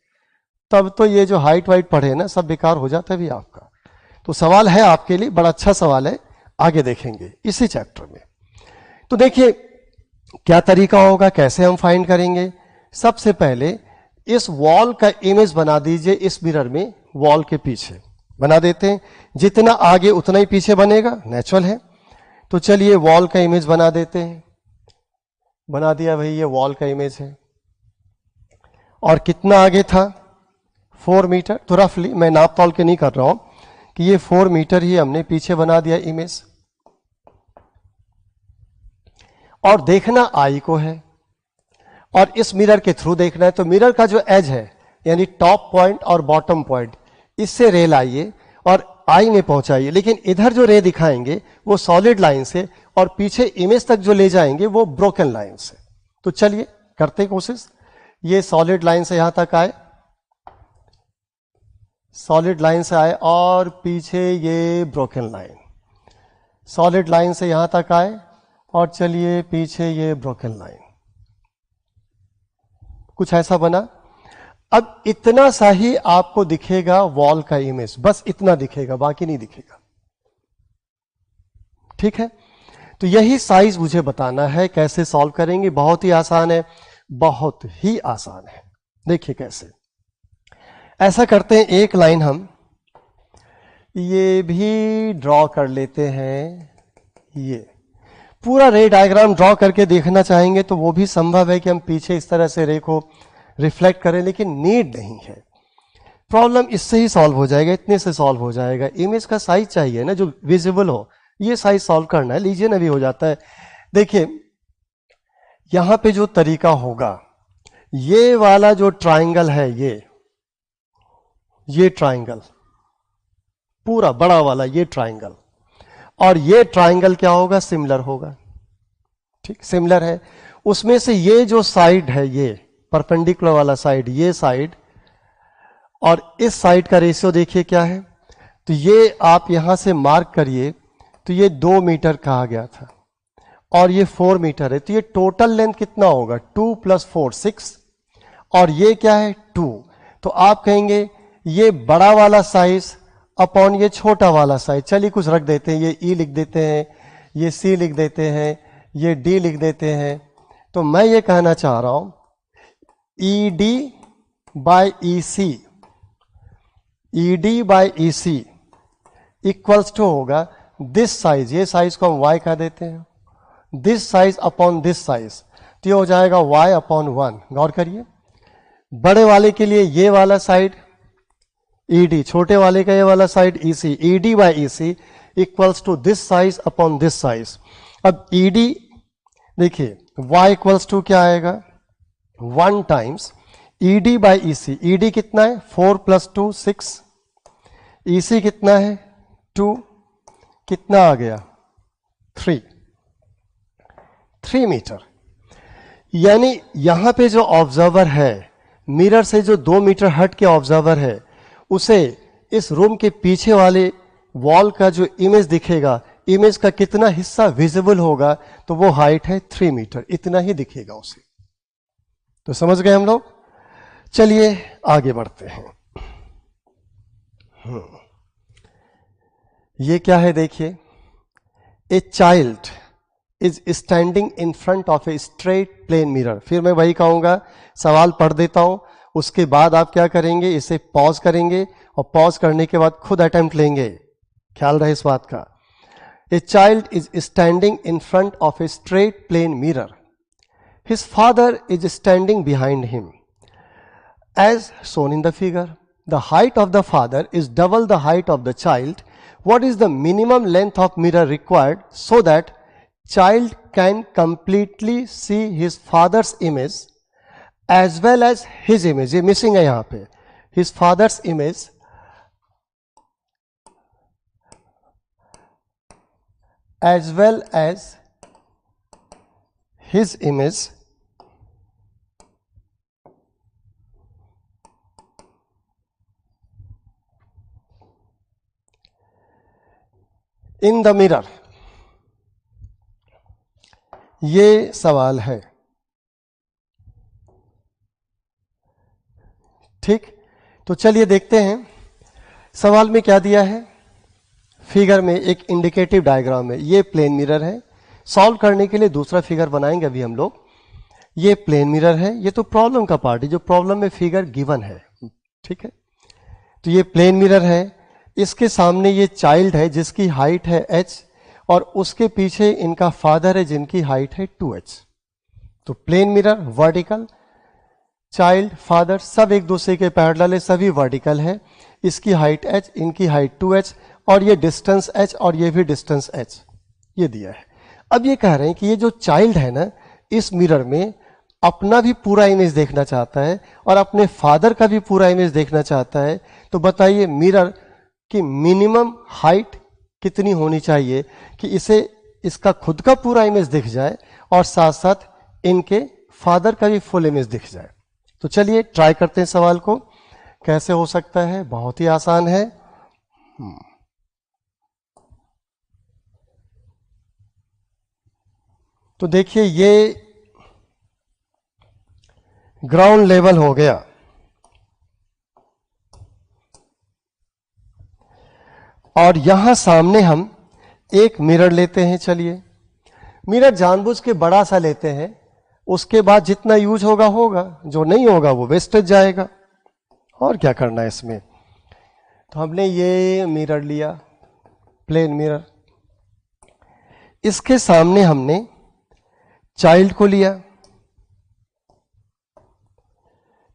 तब तो ये जो हाइट वाइट पढ़े ना, सब बेकार हो जाता है भी आपका। तो सवाल है आपके लिए, बड़ा अच्छा सवाल है, आगे देखेंगे इसी चैप्टर में। तो देखिए क्या तरीका होगा, कैसे हम फाइंड करेंगे। सबसे पहले इस वॉल का इमेज बना दीजिए, इस मिरर में वॉल के पीछे बना देते हैं। जितना आगे उतना ही पीछे बनेगा, नेचुरल है। तो चलिए वॉल का इमेज बना देते हैं। बना दिया भाई, ये वॉल का इमेज है। और कितना आगे था? 4 मीटर। तो रफली, मैं नाप तौल के नहीं कर रहा हूं, कि ये 4 मीटर ही हमने पीछे बना दिया इमेज। और देखना आई को है, और इस मिरर के थ्रू देखना है। तो मिरर का जो एज है, यानी टॉप पॉइंट और बॉटम पॉइंट, इससे रे लाइए और आई में पहुंचाइए। लेकिन इधर जो रे दिखाएंगे वो सॉलिड लाइन से, और पीछे इमेज तक जो ले जाएंगे वो ब्रोकन लाइन से। तो चलिए करते कोशिश। ये सॉलिड लाइन से यहां तक आए, सॉलिड लाइन से आए, और पीछे ये ब्रोकन लाइन। सॉलिड लाइन से यहां तक आए, और चलिए पीछे ये ब्रोकन लाइन। कुछ ऐसा बना। अब इतना सा ही आपको दिखेगा वॉल का इमेज, बस इतना दिखेगा, बाकी नहीं दिखेगा। ठीक है, तो यही साइज मुझे बताना है। कैसे सॉल्व करेंगे? बहुत ही आसान है, बहुत ही आसान है। देखिए कैसे। ऐसा करते हैं, एक लाइन हम ये भी ड्रॉ कर लेते हैं। ये पूरा रे डायग्राम ड्रॉ करके देखना चाहेंगे तो वो भी संभव है कि हम पीछे इस तरह से रे को रिफ्लेक्ट करें, लेकिन नीड नहीं है। प्रॉब्लम इससे ही सॉल्व हो जाएगा, इतने से सॉल्व हो जाएगा। इमेज का साइज चाहिए ना, जो विजिबल हो, ये साइज सॉल्व करना है। लीजिए ना, भी हो जाता है। देखिए यहां पे जो तरीका होगा, ये वाला जो ट्राइंगल है, ये ट्राइंगल पूरा बड़ा वाला, ये ट्राइंगल, और ये ट्राइंगल क्या होगा? सिमिलर होगा। ठीक, सिमिलर है। उसमें से ये जो साइड है, ये परपेंडिकुलर वाला साइड, ये साइड और इस साइड का रेशियो देखिए क्या है। तो ये आप यहां से मार्क करिए, तो ये 2 मीटर कहा गया था, और ये 4 मीटर है। तो ये टोटल लेंथ कितना होगा? 2 + 4 6, और ये क्या है? 2। तो आप कहेंगे ये बड़ा वाला साइज अपॉन ये छोटा वाला साइज। चलिए कुछ रख देते हैं, ये ई लिख देते हैं, ये सी लिख देते हैं, ये डी लिख देते हैं। तो मैं ये कहना चाह रहा हूं ED/EC, ED/EC इक्वल्स टू होगा दिस साइज, ये साइज को हम y कह देते हैं, this size upon this size, तो ये हो जाएगा y/1। गौर करिए, बड़े वाले के लिए ये वाला साइड ED, छोटे वाले का ये वाला side EC, ED/EC equals to this size upon this size. अब ED देखिए, y इक्वल्स टू क्या आएगा? 1 टाइम्स ED/EC। ED कितना है? 4 + 2 6, EC कितना है? 2, कितना आ गया? 3 मीटर। यानी यहां पे जो ऑब्जर्वर है, मिरर से जो 2 मीटर हट के ऑब्जर्वर है, उसे इस रूम के पीछे वाले वॉल का जो इमेज दिखेगा, इमेज का कितना हिस्सा विजिबल होगा, तो वो हाइट है 3 मीटर, इतना ही दिखेगा उसे। तो समझ गए हम लोग। चलिए आगे बढ़ते हैं। ये क्या है देखिए, a child is standing in front of a straight plane mirror. फिर मैं वही कहूंगा, सवाल पढ़ देता हूं, उसके बाद आप क्या करेंगे, इसे पॉज करेंगे और पॉज करने के बाद खुद अटेम्प्ट लेंगे, ख्याल रहे इस बात का। A child is standing in front of a straight plane mirror, his father is standing behind him as shown in the figure. The height of the father is double the height of the child. What is the minimum length of mirror required so that child can completely see his father's image as well as his image? ये missing है यहाँ पे, his father's image as well as his image in the mirror. ये सवाल है, ठीक। तो चलिए देखते हैं सवाल में क्या दिया है। फिगर में एक इंडिकेटिव डायग्राम है, ये प्लेन मिरर है। सॉल्व करने के लिए दूसरा फिगर बनाएंगे अभी हम लोग। ये प्लेन मिरर है, ये तो प्रॉब्लम का पार्ट है, जो प्रॉब्लम में फिगर गिवन है, ठीक है। तो ये प्लेन मिरर है, इसके सामने ये चाइल्ड है जिसकी हाइट है h, और उसके पीछे इनका फादर है जिनकी हाइट है 2h। तो plane mirror vertical, child, father सब एक दूसरे के पैरेलल है, सभी वर्टिकल है। इसकी हाइट h, इनकी हाइट 2h, और ये डिस्टेंस h और ये भी डिस्टेंस h, ये दिया है। अब ये कह रहे हैं कि ये जो चाइल्ड है ना, इस मिरर में अपना भी पूरा इमेज देखना चाहता है और अपने फादर का भी पूरा इमेज देखना चाहता है। तो बताइए मिरर कि मिनिमम हाइट कितनी होनी चाहिए कि इसे इसका खुद का पूरा इमेज दिख जाए और साथ साथ इनके फादर का भी फुल इमेज दिख जाए। तो चलिए ट्राई करते हैं सवाल को, कैसे हो सकता है। बहुत ही आसान है। तो देखिए ये ग्राउंड लेवल हो गया, और यहां सामने हम एक मिरर लेते हैं। चलिए मिरर जानबूझ के बड़ा सा लेते हैं, उसके बाद जितना यूज होगा होगा, जो नहीं होगा वो वेस्टेज जाएगा। और क्या करना है इसमें। तो हमने ये मिरर लिया, प्लेन मिरर, इसके सामने हमने चाइल्ड को लिया।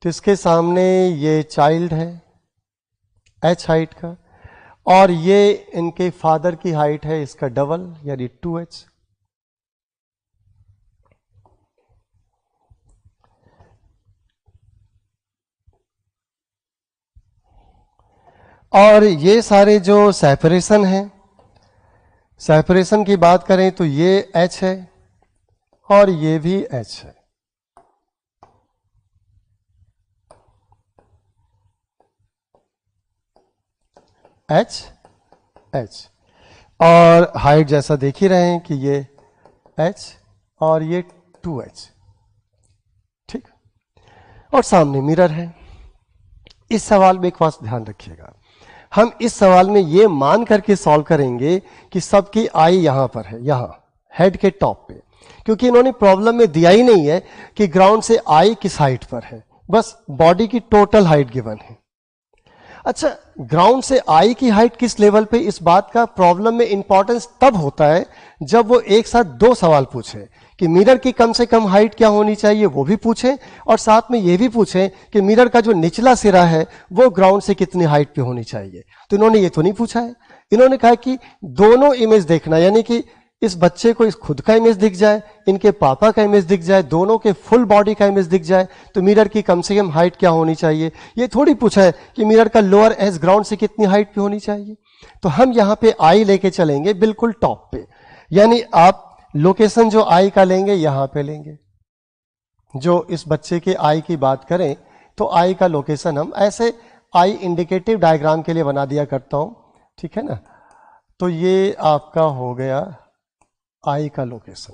तो इसके सामने ये चाइल्ड है h हाइट का, और ये इनके फादर की हाइट है इसका डबल यानी 2h। और ये सारे जो सेपरेशन है, सेपरेशन की बात करें तो ये h है और ये भी h है। h और हाइट जैसा देख ही रहे हैं कि ये h और ये 2h, ठीक। और सामने मिरर है। इस सवाल में एक बात ध्यान रखिएगा, हम इस सवाल में ये मान करके सॉल्व करेंगे कि सबकी आई यहां पर है, यहां हेड के टॉप पे, क्योंकि इन्होंने प्रॉब्लम में दिया ही नहीं है कि ग्राउंड से आई किस हाइट पर है, बस बॉडी की टोटल हाइट गिवन है। अच्छा, ग्राउंड से आई की हाइट किस लेवल पे, इस बात का प्रॉब्लम में इंपॉर्टेंस तब होता है जब वो एक साथ दो सवाल पूछे कि मिरर की कम से कम हाइट क्या होनी चाहिए, वो भी पूछें, और साथ में ये भी पूछें कि मिरर का जो निचला सिरा है वो ग्राउंड से कितनी हाइट पे होनी चाहिए। तो इन्होंने ये तो नहीं पूछा है, इन्होंने कहा कि दोनों इमेज देखना, यानी कि इस बच्चे को इस खुद का इमेज दिख जाए, इनके पापा का इमेज दिख जाए, दोनों के फुल बॉडी का इमेज दिख जाए। तो मिरर की कम से कम हाइट क्या होनी चाहिए, ये थोड़ी पूछा है कि मिरर का लोअर एज ग्राउंड से कितनी हाइट पे होनी चाहिए। तो हम यहां पे आई लेके चलेंगे बिल्कुल टॉप पे, यानी आप लोकेशन जो आई का लेंगे यहां पे लेंगे। जो इस बच्चे के आई की बात करें तो आई का लोकेशन हम ऐसे आई इंडिकेटिव डायग्राम के लिए बना दिया करता हूं, ठीक है ना। तो ये आपका हो गया आई का लोकेशन।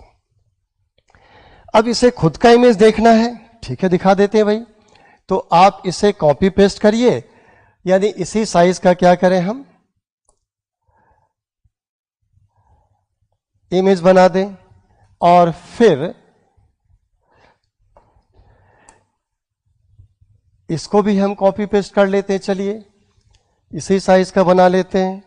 अब इसे खुद का इमेज देखना है, ठीक है, दिखा देते हैं भाई। तो आप इसे कॉपी पेस्ट करिए, यानी इसी साइज का क्या करें हम, इमेज बना दें, और फिर इसको भी हम कॉपी पेस्ट कर लेते हैं। चलिए इसी साइज का बना लेते हैं।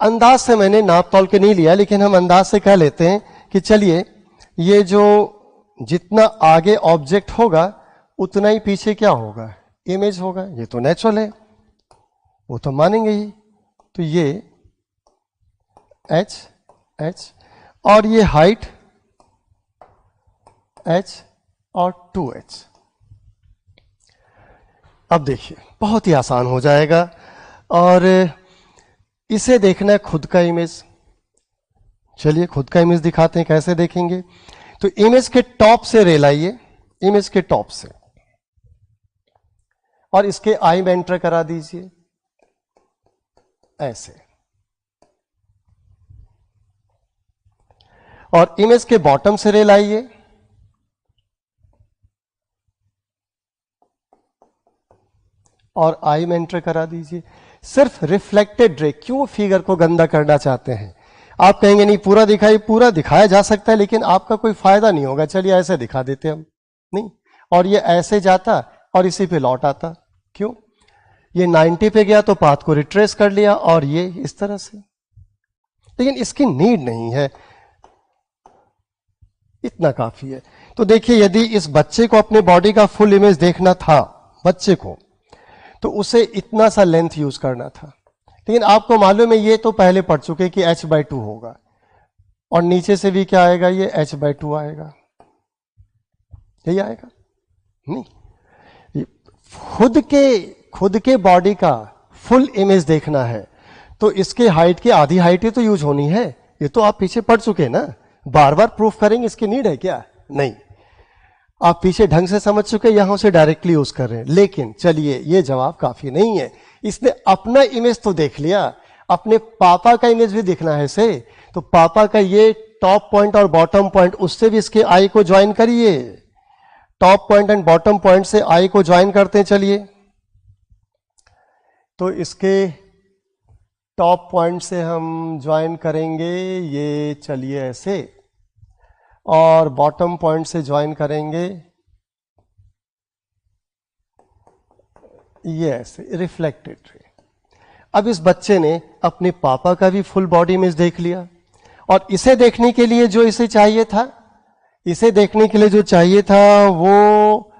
अंदाज से मैंने नाप तौल के नहीं लिया, लेकिन हम अंदाज से कह लेते हैं कि चलिए ये जो जितना आगे ऑब्जेक्ट होगा उतना ही पीछे क्या होगा, इमेज होगा। ये तो नेचुरल है, वो तो मानेंगे ही। तो ये h और ये हाइट h और 2h। अब देखिए बहुत ही आसान हो जाएगा, और इसे देखना है खुद का इमेज। चलिए खुद का इमेज दिखाते हैं, कैसे देखेंगे। तो इमेज के टॉप से रे लाइए, इमेज के टॉप से, और इसके आई में एंटर करा दीजिए ऐसे, और इमेज के बॉटम से रे लाइए, और आई में एंटर करा दीजिए। सिर्फ रिफ्लेक्टेड रे, क्यों फिगर को गंदा करना चाहते हैं। आप कहेंगे नहीं पूरा दिखाइए, पूरा दिखाया जा सकता है, लेकिन आपका कोई फायदा नहीं होगा। चलिए ऐसे दिखा देते हम, नहीं, और ये ऐसे जाता और इसी पे लौट आता। क्यों, ये 90 पे गया तो पाथ को रिट्रेस कर लिया, और ये इस तरह से। लेकिन इसकी नीड नहीं है, इतना काफी है। तो देखिए यदि इस बच्चे को अपने बॉडी का फुल इमेज देखना था, बच्चे को, तो उसे इतना सा लेंथ यूज करना था। लेकिन आपको मालूम है ये तो पहले पढ़ चुके कि h/2 होगा, और नीचे से भी क्या आएगा, ये h/2 आएगा, यही आएगा। नहीं, खुद के बॉडी का फुल इमेज देखना है तो इसके हाइट की आधी हाइट ही तो यूज होनी है। ये तो आप पीछे पढ़ चुके हैं ना, बार बार प्रूफ करेंगे इसकी नीड है क्या, नहीं, आप पीछे ढंग से समझ चुके, यहां से डायरेक्टली यूज कर रहे हैं। लेकिन चलिए ये जवाब काफी नहीं है, इसने अपना इमेज तो देख लिया, अपने पापा का इमेज भी देखना है इसे। तो पापा का ये टॉप पॉइंट और बॉटम पॉइंट, उससे भी इसके आई को ज्वाइन करिए। Top point and bottom point से आई को ज्वाइन करते हैं। चलिए तो इसके टॉप पॉइंट से हम ज्वाइन करेंगे ये, चलिए ऐसे, और बॉटम पॉइंट से ज्वाइन करेंगे ये ऐसे, रिफ्लेक्टेड रे। अब इस बच्चे ने अपने पापा का भी फुल बॉडी इमेज देख लिया, और इसे देखने के लिए जो इसे चाहिए था, इसे देखने के लिए जो चाहिए था वो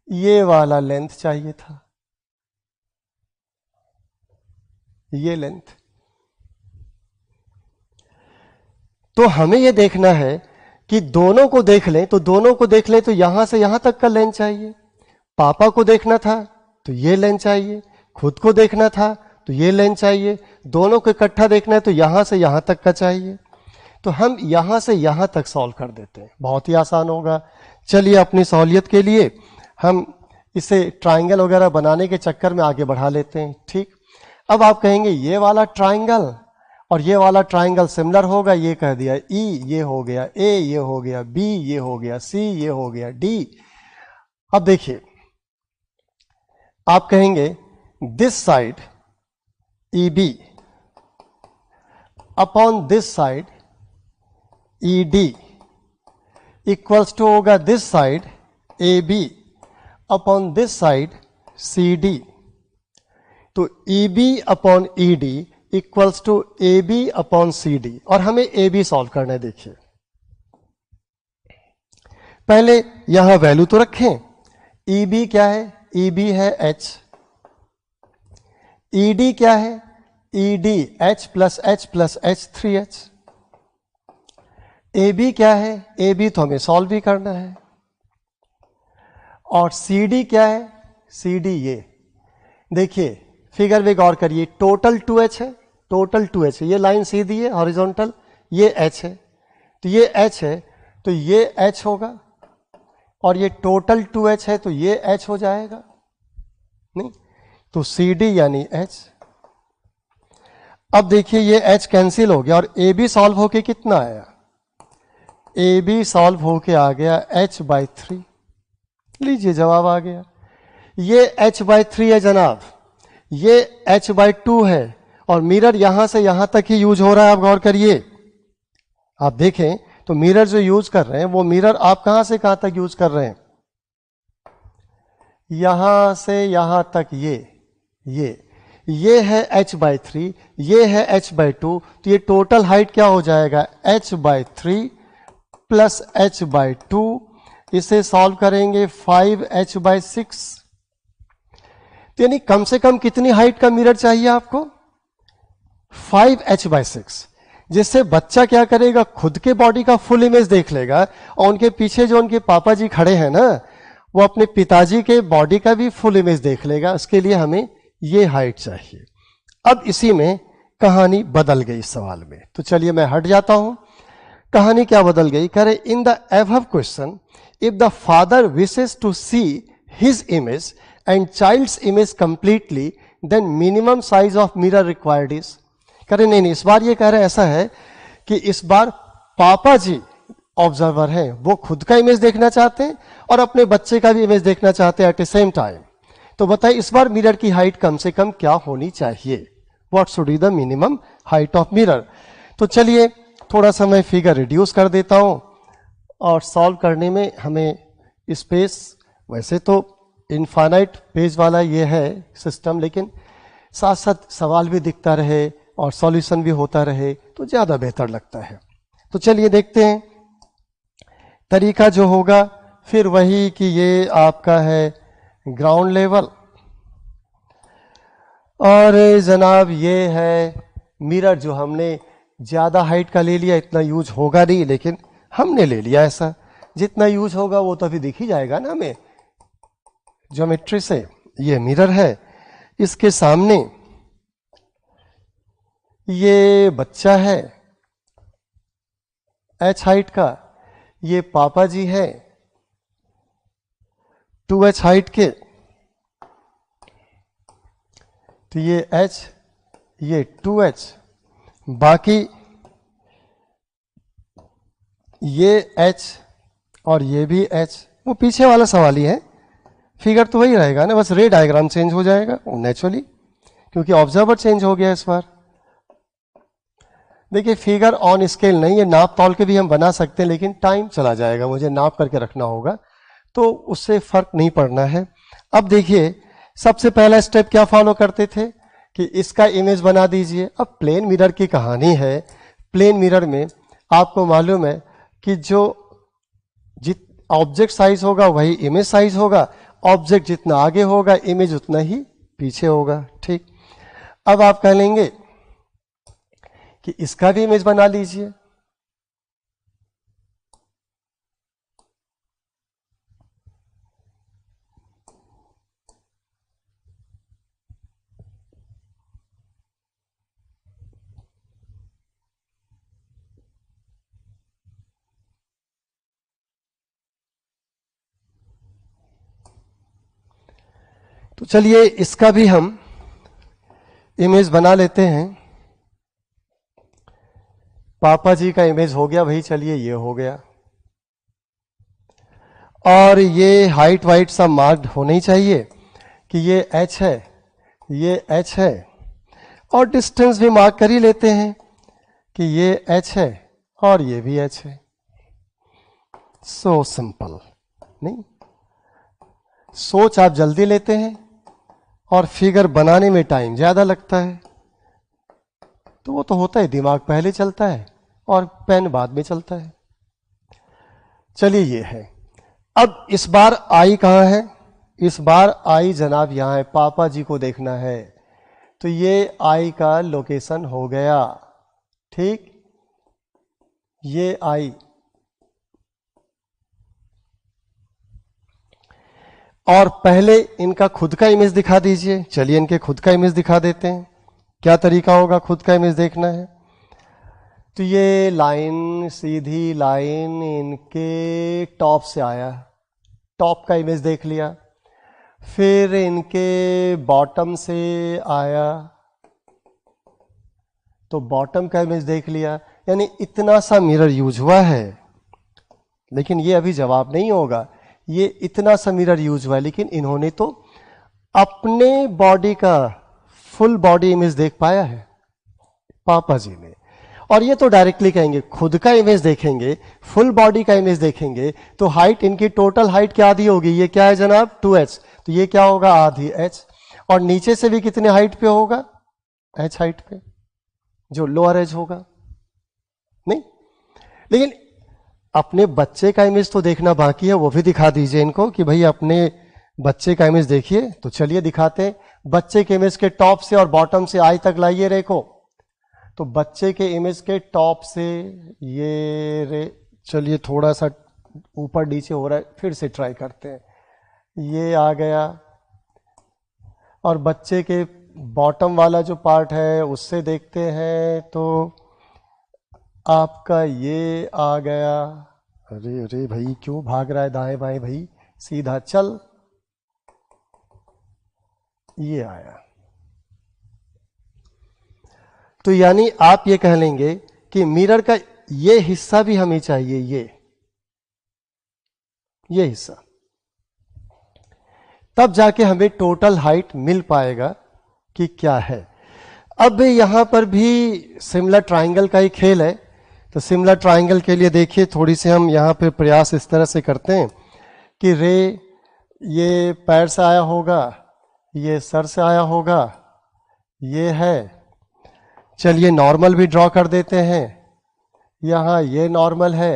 ये वाला लेंथ चाहिए था, ये लेंथ। तो हमें ये देखना है कि दोनों को देख लें, तो दोनों को देख लें तो यहां से यहां तक का लेंथ चाहिए। पापा को देखना था तो ये लेंथ चाहिए, खुद को देखना था तो ये लेंथ चाहिए, दोनों को इकट्ठा देखना है तो यहां से यहां तक का चाहिए। तो हम यहां से यहां तक सॉल्व कर देते हैं, बहुत ही आसान होगा। चलिए अपनी सहूलियत के लिए हम इसे ट्राइंगल वगैरह बनाने के चक्कर में आगे बढ़ा लेते हैं। ठीक, अब आप कहेंगे ये वाला ट्राइंगल और ये वाला ट्राइंगल सिमिलर होगा, ये कह दिया ई ये हो गया, ए ये हो गया, बी ये हो गया, सी ये हो गया, डी। अब देखिए आप कहेंगे this side E B upon this side E D equals to होगा this side A B upon this side C D. तो E B upon E D equals to A B upon C D, और हमें ए बी सॉल्व करना है। देखिए पहले यहां वैल्यू तो रखें, ई बी क्या है, ई बी है h, ई डी क्या है, E D h plus h plus h 3h, A B क्या है, ए बी तो हमें सॉल्व भी करना है, और सी डी क्या है, सी डी ये देखिए फिगर में गौर करिए, टोटल 2h है, टोटल 2h है, ये लाइन सीधी है हॉरिजॉन्टल, ये h है, तो ये h है, तो ये h होगा और ये टोटल 2h है तो ये h हो जाएगा, नहीं तो CD यानी h। अब देखिए ये h कैंसिल हो गया और AB सॉल्व होके कितना आया, AB सॉल्व होके आ गया h/3। लीजिए जवाब आ गया। ये h/3 है जनाब, ये h/2 है और मिरर यहां से यहां तक ही यूज हो रहा है। आप गौर करिए, आप देखें तो मिरर जो यूज कर रहे हैं वो मिरर आप कहां से कहां तक यूज कर रहे हैं, यहां से यहां तक। ये है h/3, ये है h/2, तो ये टोटल हाइट क्या हो जाएगा h/3 प्लस h/2। इसे सॉल्व करेंगे 5h/6। तो यानी कम से कम कितनी हाइट का मिरर चाहिए आपको, 5h/6, जिससे बच्चा क्या करेगा, खुद के बॉडी का फुल इमेज देख लेगा और उनके पीछे जो उनके पापा जी खड़े हैं ना, वो अपने पिताजी के बॉडी का भी फुल इमेज देख लेगा। उसके लिए हमें ये हाइट चाहिए। अब इसी में कहानी बदल गई इस सवाल में, तो चलिए मैं हट जाता हूं। कहानी क्या बदल गई, कह रहे in the above question if the father wishes to see his image and child's image completely then minimum size of mirror required is. कह रहे नहीं, इस बार ये कह रहे ऐसा है कि इस बार पापा जी ऑब्जर्वर हैं, वो खुद का इमेज देखना चाहते हैं और अपने बच्चे का भी इमेज देखना चाहते हैं एट द सेम टाइम। तो बताइए इस बार मिरर की हाइट कम से कम क्या होनी चाहिए, what should be the minimum height of mirror. तो चलिए थोड़ा सा मैं फिगर रिड्यूस कर देता हूं और सॉल्व करने में हमें स्पेस, वैसे तो इनफाइनाइट पेज वाला ये है सिस्टम, लेकिन साथ साथ सवाल भी दिखता रहे और सॉल्यूशन भी होता रहे तो ज्यादा बेहतर लगता है। तो चलिए देखते हैं तरीका जो होगा, फिर वही कि ये आपका है ग्राउंड लेवल और जनाब ये है मिरर जो हमने ज्यादा हाइट का ले लिया, इतना यूज होगा नहीं लेकिन हमने ले लिया ऐसा, जितना यूज होगा वो तो अभी दिख ही जाएगा ना हमें ज्योमेट्री से। ये मिरर है, इसके सामने ये बच्चा है h हाइट का, ये पापा जी है 2h हाइट के, तो ये h, ये 2h, बाकी ये h और ये भी h। वो पीछे वाला सवाल ही है, फिगर तो वही रहेगा ना, बस रे डायग्राम चेंज हो जाएगा नेचुरली, क्योंकि ऑब्जर्वर चेंज हो गया इस बार। देखिए फिगर ऑन स्केल नहीं, ये नाप तौल के भी हम बना सकते हैं लेकिन टाइम चला जाएगा, मुझे नाप करके रखना होगा, तो उससे फर्क नहीं पड़ना है। अब देखिए सबसे पहला स्टेप क्या फॉलो करते थे कि इसका इमेज बना दीजिए। अब प्लेन मिरर की कहानी है, प्लेन मिरर में आपको मालूम है कि जो ऑब्जेक्ट साइज होगा वही इमेज साइज होगा, ऑब्जेक्ट जितना आगे होगा इमेज उतना ही पीछे होगा। ठीक, अब आप कह लेंगे कि इसका भी इमेज बना लीजिए। तो चलिए इसका भी हम इमेज बना लेते हैं। पापा जी का इमेज हो गया, वही चलिए ये हो गया, और ये हाइट वाइट सब मार्क्ड होना ही चाहिए कि ये h है, ये h है, और डिस्टेंस भी मार्क कर ही लेते हैं कि ये h है और ये भी h है। सो सिंपल, नहीं सोच आप जल्दी लेते हैं और फिगर बनाने में टाइम ज्यादा लगता है, तो वो तो होता है, दिमाग पहले चलता है और पेन बाद में चलता है। चलिए ये है। अब इस बार आई कहां है, इस बार आई जनाब यहां है, पापा जी को देखना है, तो ये आई का लोकेशन हो गया। ठीक, ये आई, और पहले इनका खुद का इमेज दिखा दीजिए। चलिए इनके खुद का इमेज दिखा देते हैं। क्या तरीका होगा खुद का इमेज देखना है, तो ये लाइन, सीधी लाइन इनके टॉप से आया, टॉप का इमेज देख लिया, फिर इनके बॉटम से आया तो बॉटम का इमेज देख लिया, यानी इतना सा मिरर यूज हुआ है। लेकिन ये अभी जवाब नहीं होगा, ये इतना सा मिरर यूज हुआ है, लेकिन इन्होंने तो अपने बॉडी का फुल बॉडी इमेज देख पाया है पापा जी ने। और ये तो डायरेक्टली कहेंगे, खुद का इमेज देखेंगे, फुल बॉडी का इमेज देखेंगे, तो हाइट, इनकी टोटल हाइट क्या आधी होगी, ये क्या है जनाब 2h, तो ये क्या होगा आधी h। और नीचे से भी कितने हाइट पे होगा, h हाइट पे, जो लोअर एज होगा नहीं। लेकिन अपने बच्चे का इमेज तो देखना बाकी है, वो भी दिखा दीजिए इनको कि भाई अपने बच्चे का इमेज देखिए। तो चलिए दिखाते हैं। बच्चे के इमेज के टॉप से और बॉटम से आई तक लाइए रे को। तो बच्चे के इमेज के टॉप से ये रे, चलिए थोड़ा सा ऊपर नीचे हो रहा है, फिर से ट्राई करते हैं। ये आ गया, और बच्चे के बॉटम वाला जो पार्ट है उससे देखते हैं, तो आपका ये आ गया। अरे अरे भाई क्यों भाग रहा है दाएं बाएं भाई, सीधा चल। ये आया। तो यानी आप ये कह लेंगे कि मिरर का ये हिस्सा भी हमें चाहिए, ये हिस्सा, तब जाके हमें टोटल हाइट मिल पाएगा कि क्या है। अब यहां पर भी सिमिलर ट्राइंगल का ही खेल है। तो सिमिलर ट्राइंगल के लिए देखिए, थोड़ी सी हम यहां पे प्रयास इस तरह से करते हैं कि रे ये पैर से आया होगा, ये सर से आया होगा, ये है। चलिए नॉर्मल भी ड्रॉ कर देते हैं। यहां ये नॉर्मल है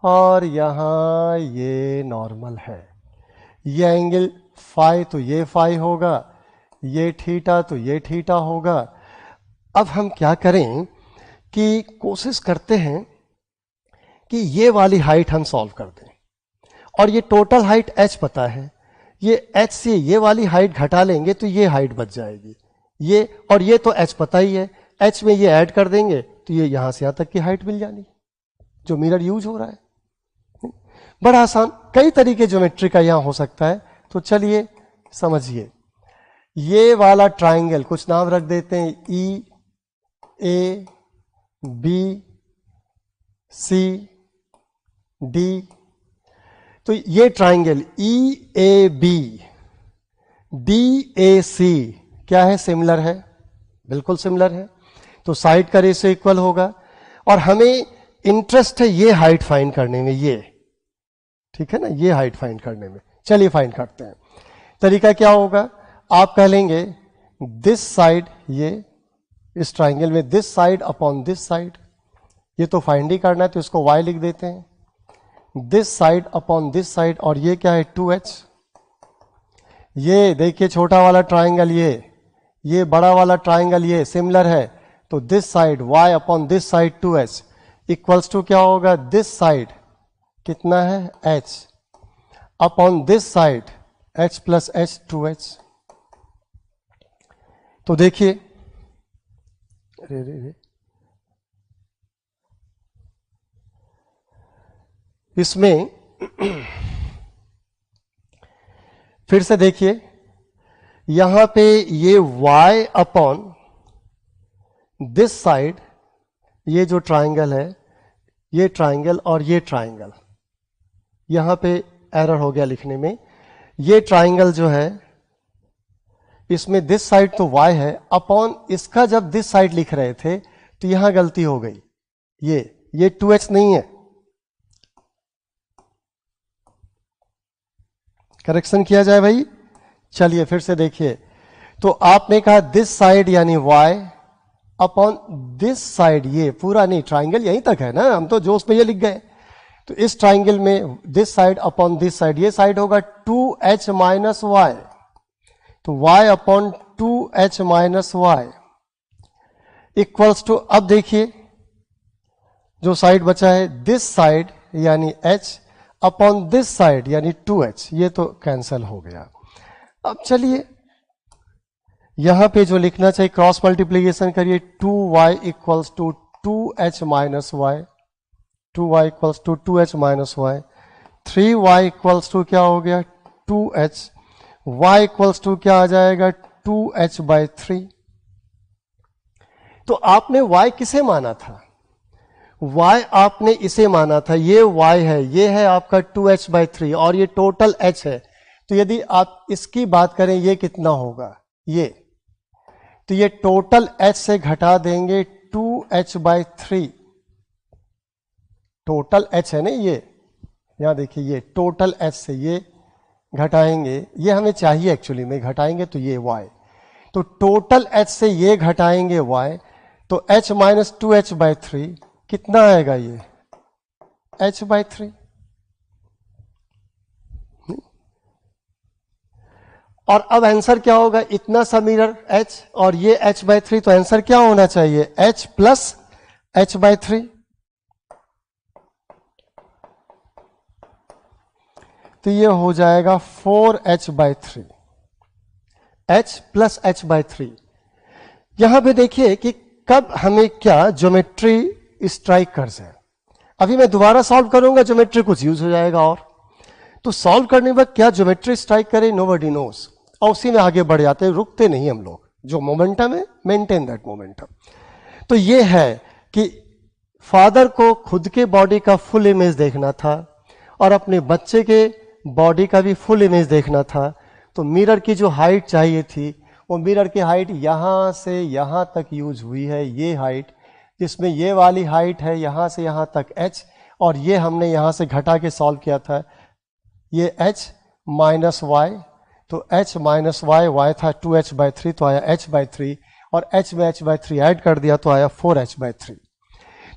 और यहां ये नॉर्मल है। ये एंगल फाई तो ये फाई होगा, ये थीटा तो ये थीटा होगा। अब हम क्या करें कि कोशिश करते हैं कि ये वाली हाइट हम सॉल्व कर दें, और ये टोटल हाइट h पता है, ये h से ये वाली हाइट घटा लेंगे तो ये हाइट बच जाएगी, ये और ये तो h पता ही है, h में ये ऐड कर देंगे तो ये यहां से यहां तक की हाइट मिल जानी, जो मिरर यूज हो रहा है। बड़ा आसान, कई तरीके ज्योमेट्री का यहां हो सकता है। तो चलिए समझिए, ये वाला ट्राइंगल कुछ नाम रख देते हैं, ई ए बी सी डी। तो ये triangle E A B D A C क्या है, सिमिलर है, बिल्कुल सिमिलर है। तो साइड का रेशियो इक्वल होगा, और हमें इंटरेस्ट है ये हाइट फाइंड करने में, ये ठीक है ना, ये हाइट फाइंड करने में। चलिए फाइंड करते हैं। तरीका क्या होगा, आप कह लेंगे दिस साइड, ये इस ट्राइंगल में this side upon this side, ये तो फाइंड ही करना है तो इसको y लिख देते हैं। This side upon this side, और ये क्या है 2h। ये देखिए छोटा वाला ट्राइंगल, ये बड़ा वाला ट्राइंगल, ये सिमिलर है, तो this side y upon this side 2h equals to क्या होगा, दिस साइड कितना है h upon this side h plus h 2h। तो देखिए, इसमें फिर से देखिए, यहां पे ये y अपॉन दिस साइड, ये जो ट्राइंगल है, ये ट्राइंगल और ये ट्राइंगल, यहां पे एरर हो गया लिखने में। ये ट्राइंगल जो है इसमें दिस साइड तो y है, अपॉन इसका जब दिस साइड लिख रहे थे तो यहां गलती हो गई, ये 2h नहीं है, करेक्शन किया जाए भाई। चलिए फिर से देखिए, तो आपने कहा दिस साइड यानी y अपॉन दिस साइड, ये पूरा नहीं, ट्राइंगल यहीं तक है ना, हम तो जोश में ये लिख गए। तो इस ट्राइंगल में this side upon this side, ये साइड होगा 2h माइनस y, तो y upon 2h minus y equals to, अब देखिए जो साइड बचा है दिस साइड यानी h अपॉन दिस साइड यानी 2h, ये तो कैंसल हो गया। अब चलिए यहां पे जो लिखना चाहिए, क्रॉस मल्टीप्लीकेशन करिए, 2y equals to 2h minus y, 2y equals to 2h minus y, 3y equals to क्या हो गया 2h, y इक्वल्स टू क्या आ जाएगा 2h/3। तो आपने y किसे माना था, y आपने इसे माना था, ये y है, ये है आपका 2h/3 और ये टोटल h है। तो यदि आप इसकी बात करें ये कितना होगा, ये तो ये टोटल h से घटा देंगे 2h/3, टोटल h है ना ये, यहां देखिए ये टोटल h से ये घटाएंगे, ये हमें चाहिए एक्चुअली में, घटाएंगे तो ये y, तो टोटल h से ये घटाएंगे y, तो h माइनस 2h/3 कितना आएगा ये h/3। और अब आंसर क्या होगा, इतना सा मिरर h और ये h/3, तो आंसर क्या होना चाहिए h प्लस h/3। तो ये हो जाएगा 4h/3, h प्लस h/3। यहां पे देखिए कि कब हमें क्या ज्योमेट्री स्ट्राइक कर जाए। अभी मैं दोबारा सॉल्व करूंगा, ज्योमेट्री कुछ यूज हो जाएगा, और तो सॉल्व करने के बाद क्या ज्योमेट्री स्ट्राइक करे नोबडी नोस, और उसी में आगे बढ़ जाते हैं, रुकते नहीं हम लोग, जो मोमेंटम है मेंटेन दैट मोमेंटम। तो ये है कि फादर को खुद के बॉडी का फुल इमेज देखना था और अपने बच्चे के बॉडी का भी फुल इमेज देखना था। तो मिरर की जो हाइट चाहिए थी, वो मिरर की हाइट यहां से यहां तक यूज हुई है, ये हाइट, जिसमें ये वाली हाइट है यहां से यहां तक h, और ये हमने यहां से घटा के सॉल्व किया था, ये h माइनस वाई, तो h माइनस वाई, y था 2h/3 तो आया h/3, और h में h/3 ऐड कर दिया तो आया 4h/3।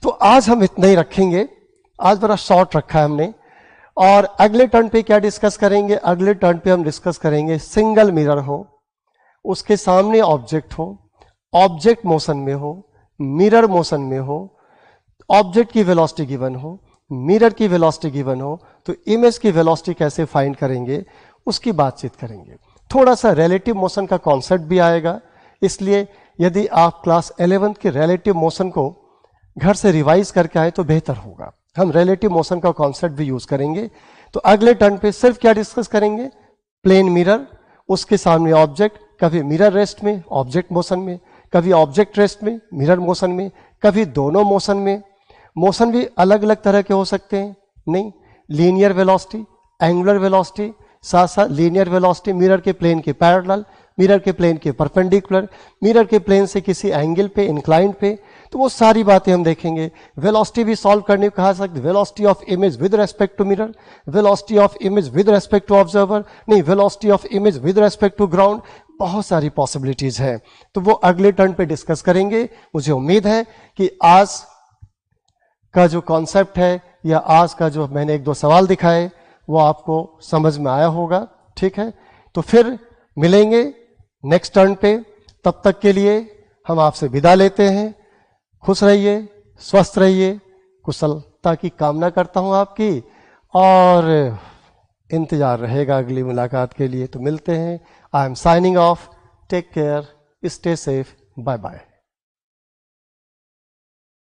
तो आज हम इतना ही रखेंगे, आज बड़ा शॉर्ट रखा है हमने। और अगले टर्न पे क्या डिस्कस करेंगे, अगले टर्न पे हम डिस्कस करेंगे सिंगल मिरर हो, उसके सामने ऑब्जेक्ट हो, ऑब्जेक्ट मोशन में हो, मिरर मोशन में हो, ऑब्जेक्ट की वेलोसिटी गिवन हो, मिरर की वेलोसिटी गिवन हो, तो इमेज की वेलोसिटी कैसे फाइंड करेंगे उसकी बातचीत करेंगे। थोड़ा सा रिलेटिव मोशन का कॉन्सेप्ट भी आएगा, इसलिए यदि आप क्लास 11th के रिलेटिव मोशन को घर से रिवाइज करके आए तो बेहतर होगा। हम रिलेटिव मोशन का कॉन्सेप्ट भी यूज करेंगे। तो अगले टर्न पे सिर्फ क्या डिस्कस करेंगे, प्लेन मिरर, उसके सामने ऑब्जेक्ट, कभी मिरर रेस्ट में ऑब्जेक्ट मोशन में, कभी ऑब्जेक्ट रेस्ट में मिरर मोशन में, कभी दोनों मोशन में। मोशन भी अलग अलग तरह के हो सकते हैं, नहीं, लीनियर वेलोसिटी, एंगुलर वेलोसिटी, साथ साथ लीनियर वेलोसिटी मिरर के प्लेन के पैरेलल, मिरर के प्लेन के परपेंडिकुलर, मिरर के प्लेन से किसी एंगल पे, इंक्लाइंड पे, तो वो सारी बातें हम देखेंगे। वेलोसिटी भी सॉल्व करने को कहा सकते, velocity of image with respect to mirror, velocity of image with respect to observer, नहीं, velocity of image with respect to ground, बहुत सारी पॉसिबिलिटीज हैं। तो वो अगले टर्न पे डिस्कस करेंगे। मुझे उम्मीद है कि आज का जो कॉन्सेप्ट है या आज का जो मैंने एक दो सवाल दिखाए वो आपको समझ में आया होगा। ठीक है, तो फिर मिलेंगे नेक्स्ट टर्न पे। तब तक के लिए हम आपसे विदा लेते हैं। खुश रहिए, स्वस्थ रहिए, कुशलता की कामना करता हूं आपकी, और इंतजार रहेगा अगली मुलाकात के लिए। तो मिलते हैं। I am signing off, take care, stay safe, bye bye.